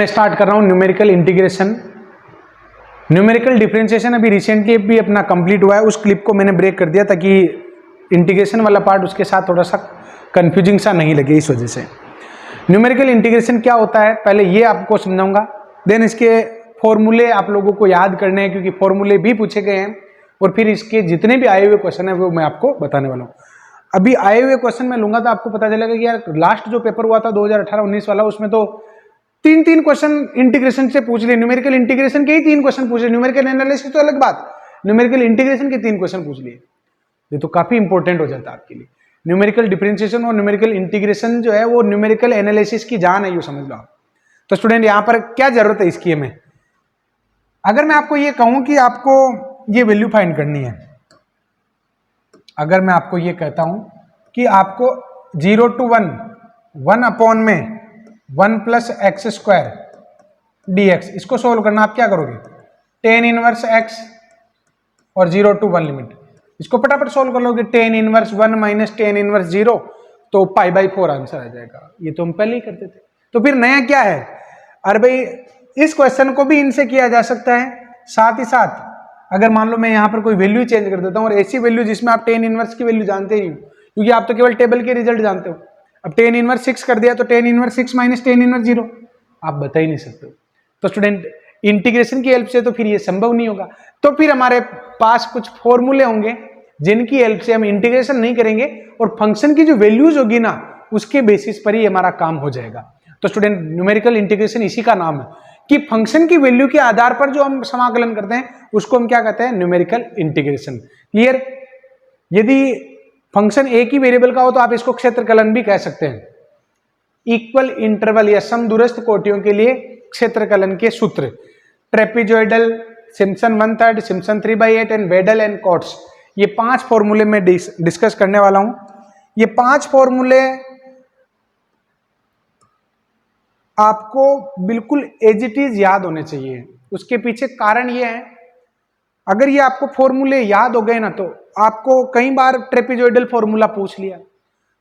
मैं स्टार्ट कर रहा हूं न्यूमेरिकल इंटीग्रेशन। न्यूमेरिकल डिफरेंशिएशन अभी रिसेंटली भी अपना कंप्लीट हुआ है, उस क्लिप को मैंने ब्रेक कर दिया ताकि इंटीग्रेशन वाला पार्ट उसके साथ थोड़ा सा कंफ्यूजिंग सा नहीं लगे, इस वजह से। न्यूमेरिकल इंटीग्रेशन क्या होता है पहले ये आपको समझाऊंगा, देन इसके फॉर्मूले आप लोगों को याद करने हैं क्योंकि फॉर्मूले भी पूछे गए हैं, और फिर इसके जितने भी आए हुए क्वेश्चन है वो मैं आपको बताने वाला हूँ। अभी आए हुए क्वेश्चन में लूंगा तो आपको पता चलेगा कि यार लास्ट जो पेपर हुआ था 2018-19 वाला, उसमें तो तीन क्वेश्चन इंटीग्रेशन से पूछ लिए, न्यूमेरिकल इंटीग्रेशन के ही 3 क्वेश्चन पूछ लिए, न्यूमेरिकल एनालिसिस तो अलग बात, न्यूमेरिकल इंटीग्रेशन के 3 क्वेश्चन पूछ लिए। ये तो काफी इंपॉर्टेंट हो जाता है आपके लिए। न्यूमेरिकल डिफरेंशिएशन और न्यूमेरिकल इंटीग्रेशन जो है वो न्यूमेरिकल एनालिसिस की जान है, यूं समझ लो आप। तो स्टूडेंट यहां पर क्या जरूरत है इसकी हमें, अगर मैं आपको ये कहूं कि आपको ये वैल्यू फाइंड करनी है, अगर मैं आपको ये कहता हूं कि आपको 0 to 1 अपॉन में 1 + x² dx, इसको सोल्व करना, आप क्या करोगे, tan इनवर्स x और 0 to 1 लिमिट, इसको फटाफट सोल्व कर लोगे। tan इनवर्स 1 - tan इनवर्स 0 तो π/4 आंसर आ जाएगा। ये तो हम पहले ही करते थे, तो फिर नया क्या है। अरे भाई इस क्वेश्चन को भी इनसे किया जा सकता है, साथ ही साथ अगर मान लो मैं यहाँ पर कोई वैल्यू चेंज कर देता हूँ और ऐसी वैल्यू जिसमें आप tan इनवर्स की वैल्यू जानते ही हो, क्योंकि आप तो केवल टेबल के रिजल्ट जानते हो। अब tan इनवर्स 6 कर दिया तो tan इनवर्स 6 - tan इनवर्स 0 आप बता ही नहीं सकते। तो स्टूडेंट इंटीग्रेशन की हेल्प से तो फिर ये संभव नहीं होगा, तो फिर हमारे पास कुछ फॉर्मूले होंगे जिनकी हेल्प से हम इंटीग्रेशन नहीं करेंगे और फंक्शन की जो वैल्यूज होगी ना उसके बेसिस पर ही हमारा काम हो जाएगा। तो स्टूडेंट न्यूमेरिकल इंटीग्रेशन इसी का नाम है कि फंक्शन की वैल्यू के आधार पर जो हम समाकलन करते हैं उसको हम क्या कहते हैं, न्यूमेरिकल इंटीग्रेशन। क्लियर। यदि फंक्शन एक ही वेरिएबल का हो तो आप इसको क्षेत्रकलन भी कह सकते हैं। इक्वल इंटरवल या समदूरस्थ कोटियों के लिए क्षेत्रकलन के सूत्र trapezoidal, Simpson 1/3, Simpson 3/8 and Weddle and Cotes, ये 5 फॉर्मूले में डिस्कस करने वाला हूं। ये 5 फॉर्मूले आपको बिल्कुल एज इट इज याद होने चाहिए। उसके पीछे कारण ये है, अगर ये आपको फॉर्मूले याद हो गए ना तो आपको कई बार ट्रेपेजॉइडल फॉर्मूला पूछ लिया,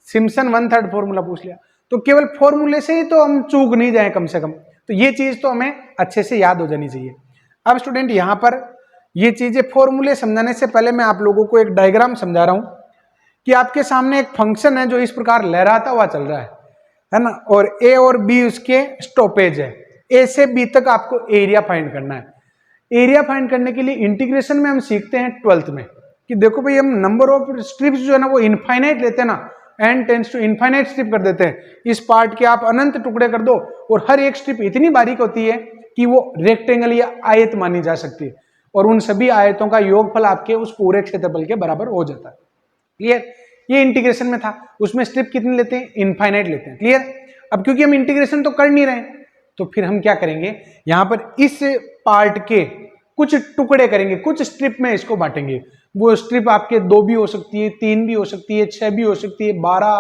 सिम्पसन 1/3 फॉर्मूला पूछ लिया, तो केवल फॉर्मूले से ही तो हम चूक नहीं जाए कम से कम, तो ये चीज तो हमें अच्छे से याद हो जानी चाहिए। अब स्टूडेंट यहां पर ये चीजें फॉर्मूले समझाने से पहले मैं आप लोगों को एक डायग्राम समझा रहा हूं कि आपके सामने एक फंक्शन है जो इस प्रकार लहराता हुआ चल रहा है ना, और ए और बी उसके स्टॉपेज है, ए से बी तक आपको एरिया फाइंड करना है। एरिया फाइंड करने के लिए इंटीग्रेशन में हम सीखते हैं 12th में कि देखो भाई हम नंबर ऑफ स्ट्रिप्स जो है ना वो इनफाइनाइट लेते हैं ना, n tends to infinite strip कर देते हैं। इस पार्ट के आप अनंत टुकड़े कर दो और हर एक स्ट्रिप इतनी बारीक होती है कि वो रेक्टेंगल या आयत मानी जा सकती है, और उन सभी आयतों का योगफल आपके उस पूरे क्षेत्रफल के बराबर हो जाता है। क्लियर। ये इंटीग्रेशन में था, उसमें स्ट्रिप कितनी लेते हैं, इनफाइनाइट लेते हैं। क्लियर। अब क्योंकि हम इंटीग्रेशन तो कर नहीं रहे तो फिर हम क्या करेंगे, यहां पर इस पार्ट के कुछ टुकड़े करेंगे, कुछ स्ट्रिप में इसको बांटेंगे। वो स्ट्रिप आपके 2 भी हो सकती है, 3 भी हो सकती है, 6 भी हो सकती है, 12,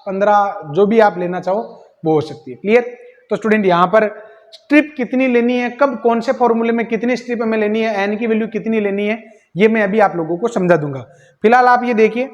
15 जो भी आप लेना चाहो वो हो सकती है। क्लियर। तो स्टूडेंट यहां पर स्ट्रिप कितनी लेनी है, कब कौन से फॉर्मूले में कितनी स्ट्रिप हमें लेनी है, एन की वैल्यू कितनी लेनी है, ये मैं अभी आप लोगों को समझा दूंगा। फिलहाल आप ये देखिए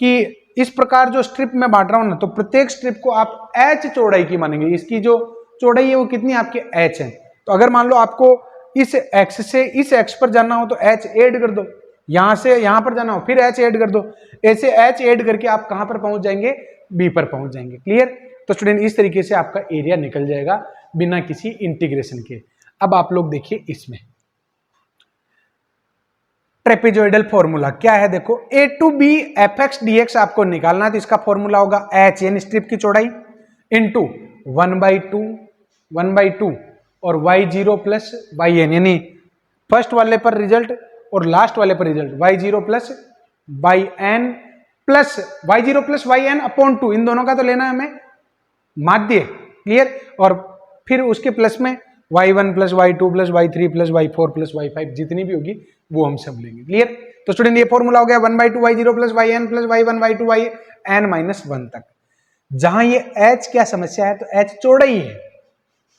कि इस प्रकार जो स्ट्रिप में बांट रहा हूं ना, तो प्रत्येक स्ट्रिप को आप h चौड़ाई की मानेंगे, इसकी जो चौड़ाई है वो कितनी आपके h है। तो अगर मान लो आपको इस x से इस x पर जाना हो तो h ऐड कर दो, यहां से यहां पर जाना हो फिर h ऐड कर दो, ऐसे h ऐड करके आप कहां पर पहुंच जाएंगे, b पर पहुंच जाएंगे। क्लियर। तो स्टूडेंट इस तरीके से आपका एरिया निकल जाएगा बिना किसी इंटीग्रेशन के। अब आप लोग देखिए इसमें ट्रेपेजॉइडल फॉर्मूला क्या है, देखो a to b fx dx आपको निकालना है, तो इसका फॉर्मूला होगा h यानी स्ट्रिप की चौड़ाई इंटू 1/2 और y0 प्लस yn, यानी फर्स्ट वाले पर रिजल्ट और लास्ट वाले पर result, y0 plus yn plus y0 plus yn upon 2, इन दोनों का तो लेना है हमें माध्य। क्लियर। और फिर उसके प्लस में y1 plus y2 plus y3 plus y4 plus y5 जितनी भी होगी वो हम सब लेंगे। क्लियर। तो स्टूडेंट ये फॉर्मूला हो गया 1/2 y0 plus yn plus y1 y2 yn - 1 तक। जहां ये h क्या समस्या है, तो h चौड़ाई है,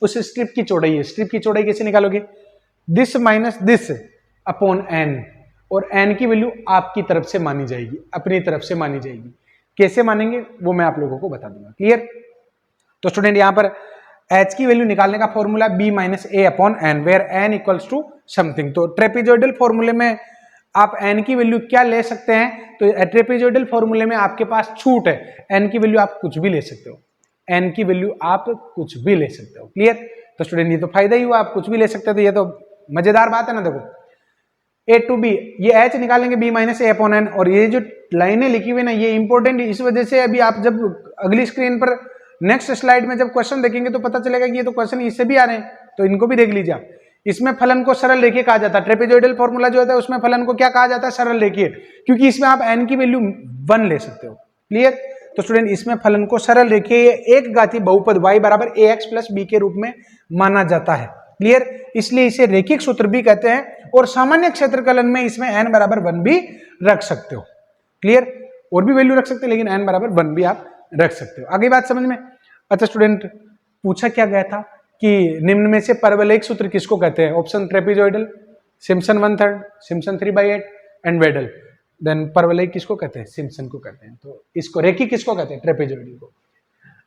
उस स्ट्रिप की चौड़ाई है। स्ट्रिप की चौड़ाई कैसे निकालोगे, this minus this upon n, और n की वैल्यू आपकी तरफ से मानी जाएगी, अपनी तरफ से मानी जाएगी। कैसे मानेंगे वो मैं आप लोगों को बता दूंगा। क्लियर। तो स्टूडेंट यहां पर एच की वैल्यू निकालने का formula b minus a upon n, where n equals to something. तो ट्रेपेजॉइडल फॉर्मूले में आप एन की वैल्यू क्या ले सकते हैं, तो ट्रेपेजॉइडल फॉर्मूले में आपके पास छूट है, एन की वैल्यू आप कुछ भी ले सकते हो, एन की वैल्यू आप कुछ भी ले सकते हो। क्लियर? तो स्टूडेंट ये तो फायदा ही हुआ, आप कुछ भी ले सकते हो, तो ये तो मजेदार बात है ना। देखो ए टू बी, ये एच निकालेंगे B minus a upon N, और ये जो लाइनें लिखी हुई ना ये इंपॉर्टेंट इस वजह से, अभी आप जब अगली स्क्रीन पर नेक्स्ट स्लाइड में जब क्वेश्चन देखेंगे तो पता चलेगा कि ये तो क्वेश्चन इससे भी आ रहे हैं, तो इनको भी देख लीजिए आप। इसमें फलन को सरल रेखीय कहा जाता है, ट्रेपेजॉइडल फॉर्मूला जो होता है उसमें फलन को क्या कहा जाता है, सरल रेखीय, क्योंकि इसमें आप एन की वैल्यू 1 ले सकते हो। क्लियर? तो स्टूडेंट इसमें फलन को सरल रेखीय एक घातीय बहुपद y बराबर ax प्लस b के रूप में माना जाता है। क्लियर? इसलिए इसे रेखिक सूत्र भी कहते हैं, और सामान्य क्षेत्रकलन में इसमें n बराबर 1 भी रख सकते हो। क्लियर? और भी वैल्यू रख सकते हो, लेकिन n बराबर 1 भी आप रख सकते हो। आगे बात समझ में? अच्छा स्टूडेंट, पूछा क्या गया था कि निम्न में से परवलयिक सूत्र किसको कहते हैं? Option trapezoidal, Simpson 1/3, Simpson 3/8 and Weddle. Then परवलयिक किसको कहते हैं? सिम्पसन को कहते हैं। तो इसको रेखिक किसको कहते हैं? ट्रेपेजॉइडल को।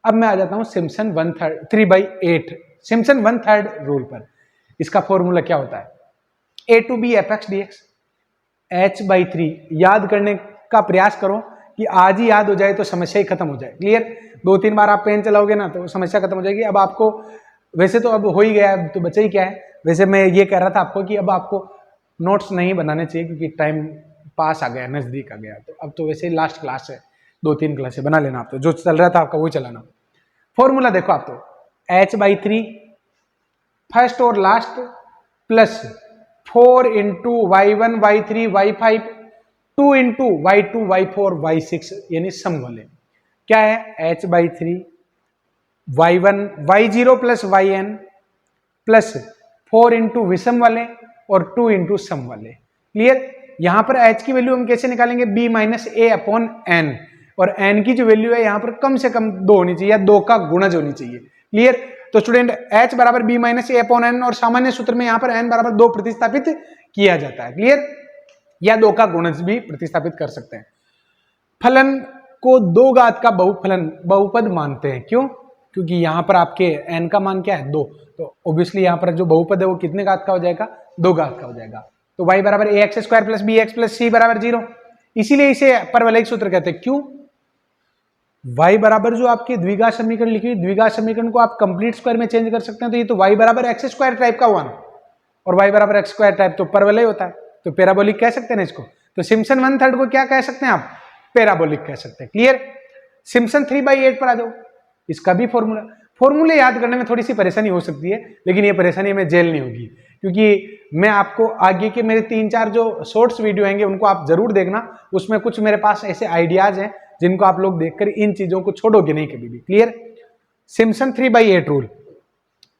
अब मैं आ जाता हूं सिम्पसन 1/3 3/8 सिम्पसन 1/3 रूल पर। इसका फॉर्मूला क्या होता है? A to b f x d x h/3। याद करने का प्रयास करो कि आज ही याद हो जाए तो समस्या ही खत्म हो जाए। क्लियर? 2-3 बार आप पेन चलाओगे ना तो समस्या खत्म हो जाएगी। अब आपको वैसे तो अब हो ही गया है, तो बचा ही क्या है। वैसे मैं ये कह रहा था आपको कि अब आपको नोट्स नहीं बनाने चाहिए, क्योंकि टाइम पास आ गया, नजदीक आ गया। तो अब तो वैसे ही लास्ट क्लास है, 2-3 क्लास बना लेना आप, तो जो चल रहा था आपका वही चलाना। फॉर्मूला देखो आप, तो h/3 फर्स्ट और last plus 4 into y1 y3 y5 2 into y2 y4 y6 यानी सम वाले। क्या है? h/3 y1 y0 plus yn plus 4 into विषम वाले और 2 इंटू सम वाले। क्लियर? यहां पर h की वैल्यू हम कैसे निकालेंगे? b minus a upon N, और n की जो वैल्यू है यहां पर कम से कम 2 होनी चाहिए, या 2 का गुणज होनी चाहिए। क्लियर? तो स्टूडेंट h बराबर b minus a upon N, और सामान्य सूत्र में यहां पर n बराबर 2 प्रतिस्थापित किया जाता है। क्लियर? या 2 का गुणज भी प्रतिस्थापित कर सकते हैं। फलन को 2 घात का बहुपद मानते हैं। क्यों? क्योंकि यहां पर आपके n का मान क्या है? 2, तो ऑब्वियसली यहां पर जो बहुपद है वो कितने घात का हो जाएगा? 2 घात का हो जाएगा। तो y बराबर ax² plus bx plus c बराबर 0, इसीलिए इसे परवलयिक सूत्र कहते हैं। क्यों? y बराबर जो आपके द्विघात समीकरण लिखी हुई, द्विघात समीकरण को आप कंप्लीट स्क्वायर में चेंज कर सकते हैं, तो ये तो y बराबर x² टाइप का हुआ ना, और y बराबर x² टाइप तो परवलय होता है, तो पैराबोलिक कह सकते हैं ना इसको। तो सिम्पसन 1/3 को क्या कह सकते हैं आप? पैराबोलिक कह सकते हैं। क्लियर? सिम्पसन 3/8 पर आ जाओ, इसका भी फॉर्मूले याद करने में थोड़ी सी परेशानी हो सकती है, लेकिन ये परेशानी हमें जेल नहीं होगी, क्योंकि मैं आपको आगे के मेरे 3-4 जो शॉर्ट्स वीडियो होंगे उनको आप जरूर देखना, उसमें कुछ मेरे पास ऐसे आइडियाज हैं जिनको आप लोग देखकर इन चीजों को छोड़ोगे नहीं कभी भी। Clear? Simpson 3/8 rule,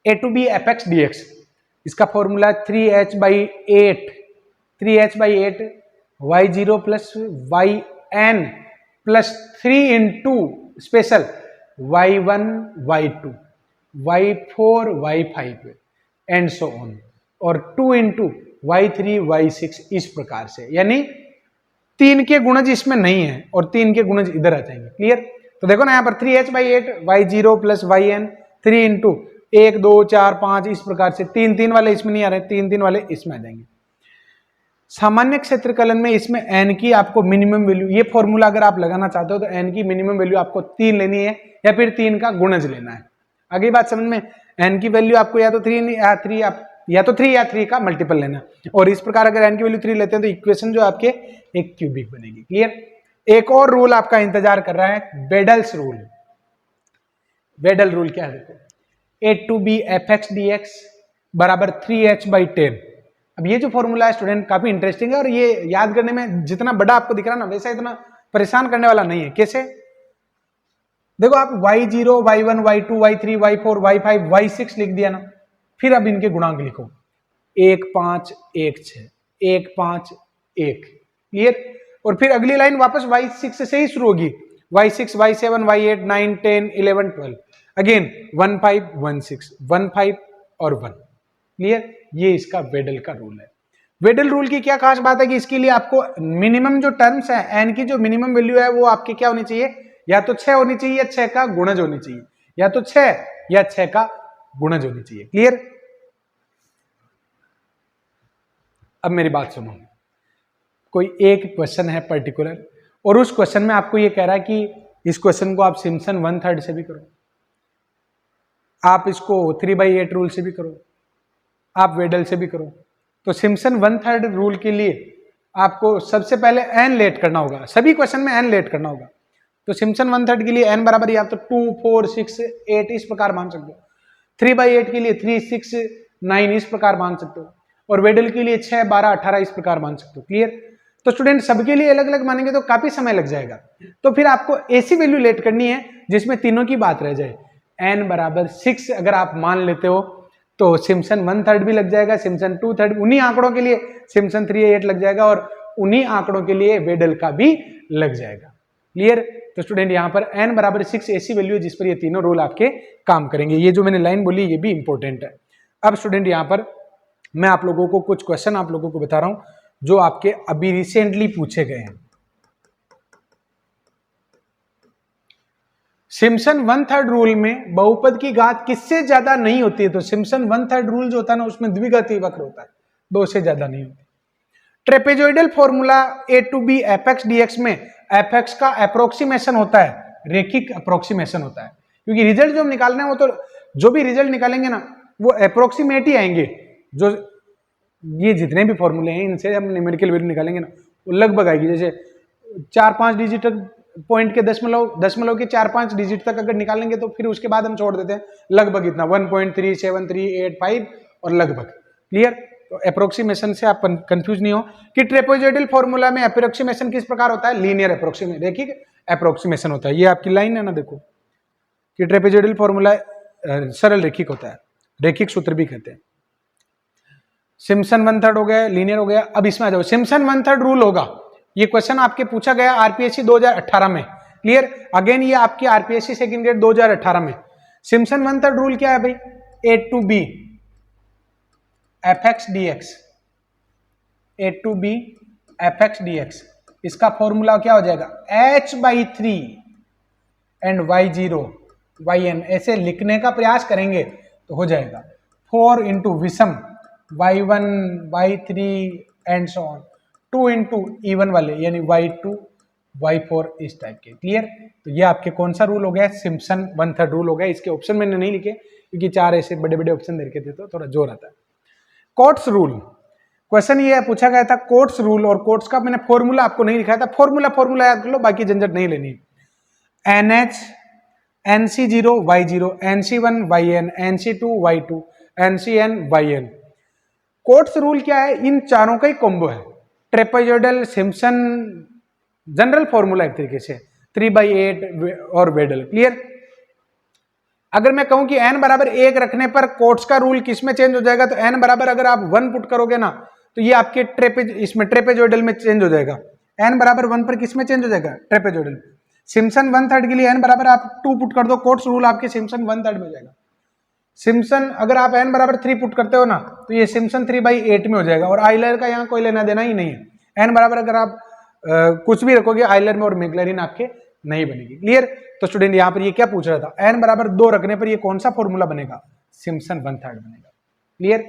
a to b f x d x, इसका formula 3h/8 y0 plus yn plus 3 into special y1 y2 y4 y5 and so on, और 2 इंटू y3 y6 इस प्रकार से। यानी 3 के गुणज इसमें नहीं है और 3 के गुणज इधर आ जाएंगे। क्लियर? तो देखो ना यहाँ पर 3h/8 y0 plus yn 3 into 1 2 4 5 इस प्रकार से 3 वाले इसमें नहीं आ रहे, 3 वाले इसमें आ जाएंगे। सामान्य क्षेत्रकलन में इसमें n की आपको मिनिमम वैल्यू, ये फॉर्मूला अगर आप लगाना चाहते हो तो n की मिनिमम वैल्यू आपको 3 लेनी है, या फिर 3 का गुणज लेना है। आगे बात समझ में? n की वैल्यू आपको या तो 3 या 3 का मल्टीपल लेना, और इस प्रकार अगर n की वैल्यू 3 लेते हैं तो इक्वेशन जो आपके एक क्यूबिक बनेगी। क्लियर? एक और रूल आपका इंतजार कर रहा है, वेडल्स रूल। वेडल रूल क्या है? देखो, a to b f x d x बराबर 3h/10। अब ये जो फॉर्मूला है स्टूडेंट काफी इंटरेस्टिंग है, और ये याद करने में जितना बड़ा आपको दिख रहा है ना, वैसा इतना परेशान करने वाला नहीं है। कैसे? देखो आप y0 y1 y2 y3 y4 y5 y6 लिख दिया ना, फिर अब इनके गुणांक लिखो 1 5 1 6 1 5 1। क्लियर? और फिर अगली लाइन वापस y6 से ही शुरू होगी, y6 y7 y8 9 10 11 12 अगेन 1 5 1 6 1 5 और 1। क्लियर? ये इसका वेडल का रूल है। वेडल रूल की क्या खास बात है कि इसके लिए आपको मिनिमम जो टर्म्स है, n की जो मिनिमम वैल्यू है वो आपके क्या होनी चाहिए? या तो 6 होनी चाहिए या 6 का गुणज होनी चाहिए, या तो 6 या 6 का गुणज होनी चाहिए। क्लियर? अब मेरी बात सुनो, कोई एक क्वेश्चन है पर्टिकुलर और उस क्वेश्चन में आपको ये कह रहा है कि इस क्वेश्चन को आप सिम्पसन 1/3 से भी करो, आप इसको 3/8 रूल से भी करो, आप वेडल से भी करो। तो सिम्पसन 1/3 रूल के लिए आपको सबसे पहले n लेट करना होगा, सभी क्वेश्चन में n लेट करना होगा। तो सिम्पसन 1/3 के लिए n बराबर या तो 2, 4, 6, 8 इस प्रकार मान सकते हो, 3/8 के लिए 3, 6, 9 इस प्रकार मान सकते हो, और वेडल के लिए 6, 12, 18 इस प्रकार मान सकते हो। क्लियर? तो स्टूडेंट सबके लिए अलग अलग मानेंगे तो काफी समय लग जाएगा, तो फिर आपको ऐसी वैल्यू लेट करनी है जिसमें तीनों की बात रह जाए। n बराबर 6 अगर आप मान लेते हो तो सिम्पसन 1/3 भी लग जाएगा, सिम्पसन 2/3, उन्हीं आंकड़ों के लिए सिम्पसन 3/8 लग जाएगा और उन्हीं आंकड़ों के लिए वेडल का भी लग जाएगा। क्लियर? तो स्टूडेंट यहां पर n बराबर 6 ऐसी वैल्यू है जिस पर ये तीनों रूल आपके काम करेंगे। ये जो मैंने लाइन बोली ये भी इंपॉर्टेंट है। अब स्टूडेंट यहां पर मैं आप लोगों को कुछ क्वेश्चन आप लोगों को बता रहा हूं जो आपके अभी रिसेंटली पूछे गए हैं। सिम्पसन 1/3 रूल में बहुपद की घात किससे ज्यादा नहीं होती है? तो सिम्पसन 1/3 रूल जो होता है ना उसमें द्विघाती वक्र होता है, 2 से ज्यादा नहीं होती। Trapezoidal formula a to b fx dx में fx का अप्रोक्सीमेशन होता है, रेखिक अप्रोक्सीमेशन होता है, क्योंकि रिजल्ट जो हम निकालना है वो तो जो भी रिजल्ट निकालेंगे ना वो अप्रोक्सीमेट ही आएंगे। जो ये जितने भी फॉर्मूले हैं इनसे हम न्यूमेरिकल वैल्यू निकालेंगे ना वो लगभग आएगी। जैसे 4-5 डिजिट पॉइंट के दशमलव के 4-5 डिजिट तक अगर निकालेंगे तो फिर उसके बाद हम छोड़ देते हैं लगभग इतना 1.37385 और लगभग। क्लियर? तो अप्रोक्सीमेशन से आप कंफ्यूज नहीं हो कि ट्रेपेजोइडल फॉर्मूला में अप्रोक्सीमेशन किस प्रकार होता है, लीनियर अप्रोक्सीमेशन, रेखिक अप्रोक्सीमेशन होता है। ये आपकी लाइन है ना, देखो कि ट्रेपेजोइडल फॉर्मूला सरल रेखिक होता है, रेखिक सूत्र भी कहते हैं। सिम्पसन 1/3 हो गया, लीनियर हो गया। अब इसमें आ जाओ, सिम्पसन 1/3 रूल होगा, ये क्वेश्चन आपके पूछा गया आरपीएससी 2018 में। क्लियर? अगेन ये आपकी आरपीएससी सेकंड ग्रेड 2018 में। सिम्पसन 1/3 रूल क्या है भाई? a to b fx dx, a to b fx dx, इसका फॉर्मूला क्या हो जाएगा? h/3 एंड y0 yn, ऐसे लिखने का प्रयास करेंगे तो हो जाएगा 4 इंटू विषम y1 y3 and so on, 2 into even वाले यानी y2 y4 इस टाइप के। क्लियर? तो ये आपके कौन सा रूल हो गया? सिम्पसन 1/3 रूल हो गया। इसके ऑप्शन मैंने नहीं लिखे क्योंकि 4 ऐसे बड़े बड़े ऑप्शन दे रखे थे तो थोड़ा जोर आता है। कोट्स रूल, क्वेश्चन ये पूछा गया था कोट्स रूल, और कोट्स का मैंने फॉर्मूला आपको नहीं लिखा था, फॉर्मूला याद कर लो, बाकी झंझट नहीं लेनी। NH NC0 Y0 NC1 YN NC2 Y2 NCN YN। Quotes rule क्या है? इन चारों का ही कॉम्बो है, ट्रेपेजोइडल, सिम्पसन, जनरल फॉर्मूला एक तरीके से 3/8 और वेडल। क्लियर? अगर मैं कहूं कि n बराबर 1 रखने पर कोट्स का रूल किस में चेंज हो जाएगा, तो n बराबर अगर आप 1 पुट करोगे ना तो ये आपके ट्रेपेजोइडल में चेंज हो जाएगा। n बराबर 1 पर किस में चेंज हो जाएगा? ट्रेपेजोइडल। सिम्पसन 1/3 के लिए n बराबर आप 2 पुट कर दो, कोट्स रूल आपके सिम्पसन 1/3 में हो जाएगा। सिम्पसन अगर आप n बराबर 3 पुट करते हो ना तो ये सिम्पसन 3/8 में हो जाएगा, और आइलर का यहाँ कोई लेना देना ही नहीं है। n बराबर अगर आप कुछ भी रखोगे आइलर में और मैक्लैरिन आपके नहीं बनेगी। क्लियर? तो स्टूडेंट यहाँ पर ये क्या पूछ रहा था? n बराबर 2 रखने पर ये कौन सा फॉर्मूला बनेगा? सिम्पसन 1/3 बनेगा। क्लियर?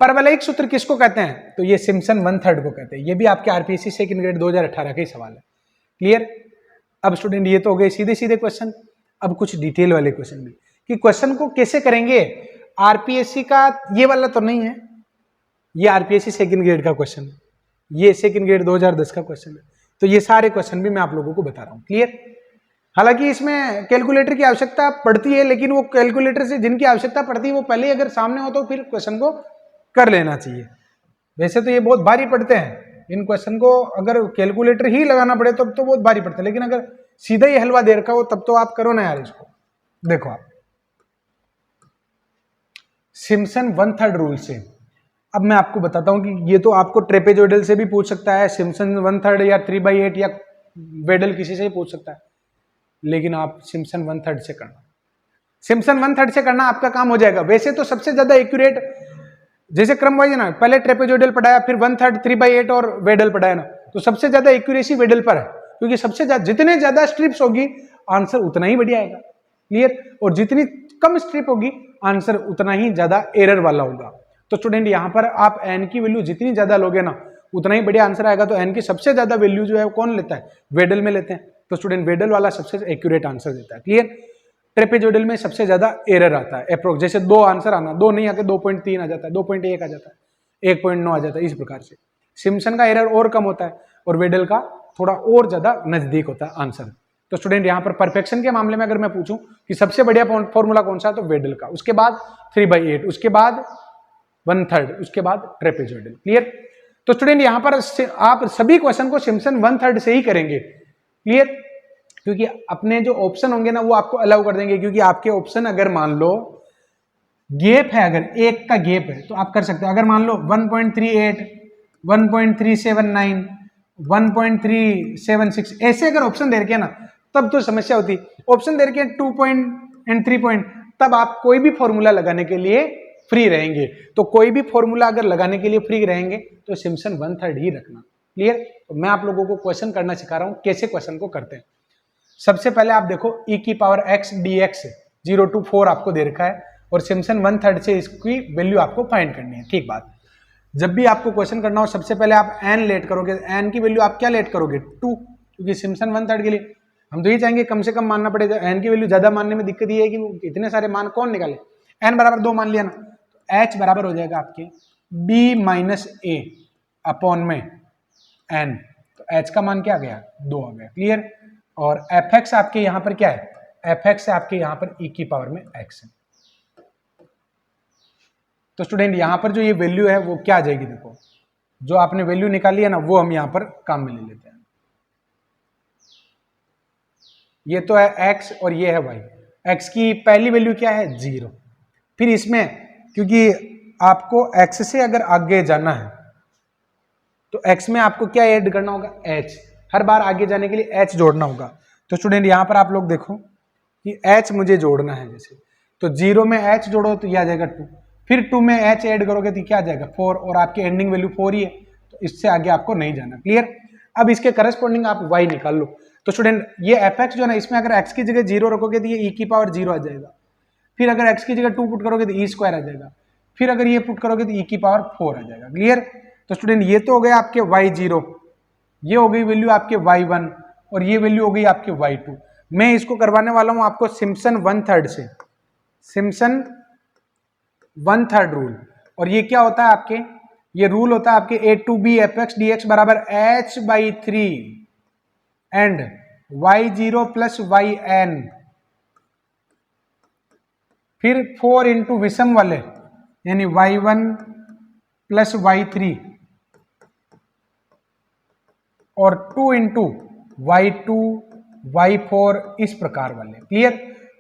परवलयिक सूत्र किसको कहते हैं? तो ये सिम्पसन 1/3 को कहते हैं। ये भी आपके आरपीएससी सेकंड ग्रेड 2018 का ही सवाल है। क्लियर? अब स्टूडेंट ये तो हो गए सीधे सीधे क्वेश्चन, अब कुछ डिटेल वाले क्वेश्चन भी, कि क्वेश्चन को कैसे करेंगे। आरपीएससी का ये वाला तो नहीं है, ये आरपीएससी सेकंड ग्रेड का क्वेश्चन है, ये सेकंड ग्रेड 2010 का क्वेश्चन है, तो ये सारे क्वेश्चन भी मैं आप लोगों को बता रहा हूं। क्लियर? हालांकि इसमें कैलकुलेटर की आवश्यकता पड़ती है, लेकिन वो कैलकुलेटर से जिनकी आवश्यकता पड़ती है वो पहले अगर सामने हो तो फिर क्वेश्चन को कर लेना चाहिए। वैसे तो ये बहुत भारी पड़ते हैं, इन क्वेश्चन को अगर कैलकुलेटर ही लगाना पड़े तब तो बहुत भारी पड़ता है, लेकिन अगर सीधा ही हलवा दे रखा हो तब तो आप करो ना यार इसको। देखो आप सिम्पसन 1/3 रूल से, अब मैं आपको बताता हूं कि ये तो आपको ट्रेपेजोइडल से भी पूछ सकता है, सिम्पसन 1/3 या 3/8 या वेडल किसी से ही पूछ सकता है, लेकिन आप सिम्पसन 1/3 से करना। सिम्पसन 1/3 से करना आपका काम हो जाएगा। वैसे तो सबसे ज्यादा एक्यूरेट, जैसे क्रम वाइज है ना, पहले ट्रेपेजोइडल पढ़ाया, फिर 1/3, 3/8 और वेडल पढ़ाया ना, तो सबसे ज्यादा एक्यूरेसी वेडल पर है, क्योंकि सबसे ज्यादा जितने ज्यादा स्ट्रिप्स होगी आंसर उतना ही बढ़िया आएगा। क्लियर? और जितनी कम स्ट्रिप होगी आंसर उतना ही ज्यादा एरर वाला होगा। तो स्टूडेंट यहाँ पर आप एन की वैल्यू जितनी ज्यादा लोगे ना उतना ही बढ़िया आंसर आएगा। तो एन की सबसे ज्यादा वैल्यू जो है वो कौन लेता है, वेडल में लेते हैं। तो स्टूडेंट वेडल वाला सबसे एक्यूरेट आंसर देता है। क्लियर। ट्रेपेजोइडल में सबसे ज्यादा एरर आता है अप्रोक्स, जैसे 2 आंसर आना, 2 नहीं आके 2.3 आ जाता है, 2.1 आ जाता है, 1.9 आ जाता है, इस प्रकार से। सिम्पसन का एरर और कम होता है और वेडल का थोड़ा और ज्यादा नजदीक होता है आंसर। तो स्टूडेंट यहाँ पर परफेक्शन के मामले में अगर मैं पूछूं कि सबसे बढ़िया फॉर्मूला कौन सा है, तो वेडल का, उसके बाद 3/8, उसके बाद 1/3, उसके बाद ट्रेपेजोइडल। क्लियर। तो स्टूडेंट यहाँ पर आप सभी क्वेश्चन को सिम्पसन 1/3 से ही करेंगे। क्लियर। क्योंकि अपने जो ऑप्शन होंगे ना वो आपको अलाउ कर देंगे, क्योंकि आपके ऑप्शन अगर मान लो गैप है, अगर एक का गैप है तो आप कर सकते हो। अगर मान लो 1.38, 1.379, 1.376 ऐसे अगर ऑप्शन दे रखे हैं ना तब तो समस्या होती। ऑप्शन दे रखे हैं 2 पॉइंट एंड 3 पॉइंट, तब आप कोई भी फॉर्मूला लगाने के लिए फ्री रहेंगे। तो कोई भी फॉर्मूला अगर लगाने के लिए फ्री रहेंगे तो सिम्पसन 1/3 ही रखना। क्लियर। तो मैं आप लोगों को क्वेश्चन करना सिखा रहा हूं, कैसे क्वेश्चन को करते हैं। सबसे पहले आप देखो e की पावर x dx 0 to 4 आपको दे रखा है और सिम्पसन 1/3 से इसकी वैल्यू आपको फाइंड करनी है। ठीक बात। जब भी आपको क्वेश्चन करना हो सबसे पहले आप n लेट करोगे, n की वैल्यू आप क्या लेट करोगे 2, क्योंकि सिम्पसन 1/3 के लिए हम तो ये चाहेंगे कम से कम मानना पड़ेगा। n की वैल्यू ज्यादा मानने में दिक्कत ये है कि इतने सारे मान कौन निकाले। n बराबर 2 मान लिया ना, तो h बराबर हो जाएगा आपके b - a अपॉन में n, तो h का मान क्या आ गया 2 आ गया। क्लियर। और fx आपके यहां पर क्या है, fx है आपके यहां पर e की पावर में x है। तो स्टूडेंट यहां पर जो ये वैल्यू है वो क्या आ जाएगी, देखो जो आपने वैल्यू निकाली है ना वो हम यहां पर काम में ले लेते हैं। ये तो है x और ये है y। x की पहली वैल्यू क्या है 0। फिर इसमें क्योंकि आपको x से अगर आगे जाना है तो x में आपको क्या ऐड करना होगा h, हर बार आगे जाने के लिए h जोड़ना होगा। तो स्टूडेंट यहां पर आप लोग देखो कि h मुझे जोड़ना है, जैसे तो 0 में h जोड़ो तो यह आ जाएगा 2, फिर 2 में h ऐड करोगे तो क्या आ जाएगा 4, और आपकी एंडिंग वैल्यू 4 ही है, तो इससे आगे आपको नहीं जाना। क्लियर। अब इसके करस्पॉन्डिंग आप y निकाल लो। तो स्टूडेंट ये fx जो है ना, इसमें अगर x की जगह 0 रखोगे तो ये e की पावर 0 आ जाएगा। फिर अगर x की जगह 2 पुट करोगे तो e स्क्वायर आ जाएगा। फिर अगर ये पुट करोगे तो e की पावर 4 आ जाएगा। क्लियर। तो स्टूडेंट ये तो हो गया आपके y0, ये हो गई वैल्यू आपके y1 और ये वैल्यू हो गई आपके y2। मैं इसको करवाने वाला हूं आपको सिम्पसन 1/3 से, सिम्पसन 1/3 रूल। और ये क्या होता है आपके, ये रूल होता है आपके a to b fx dx बराबर h/3 and y0 plus yn, फिर 4 इंटू विषम वाले यानी y1 प्लस y3 और 2 इंटू y2 y4 इस प्रकार वाले। क्लियर।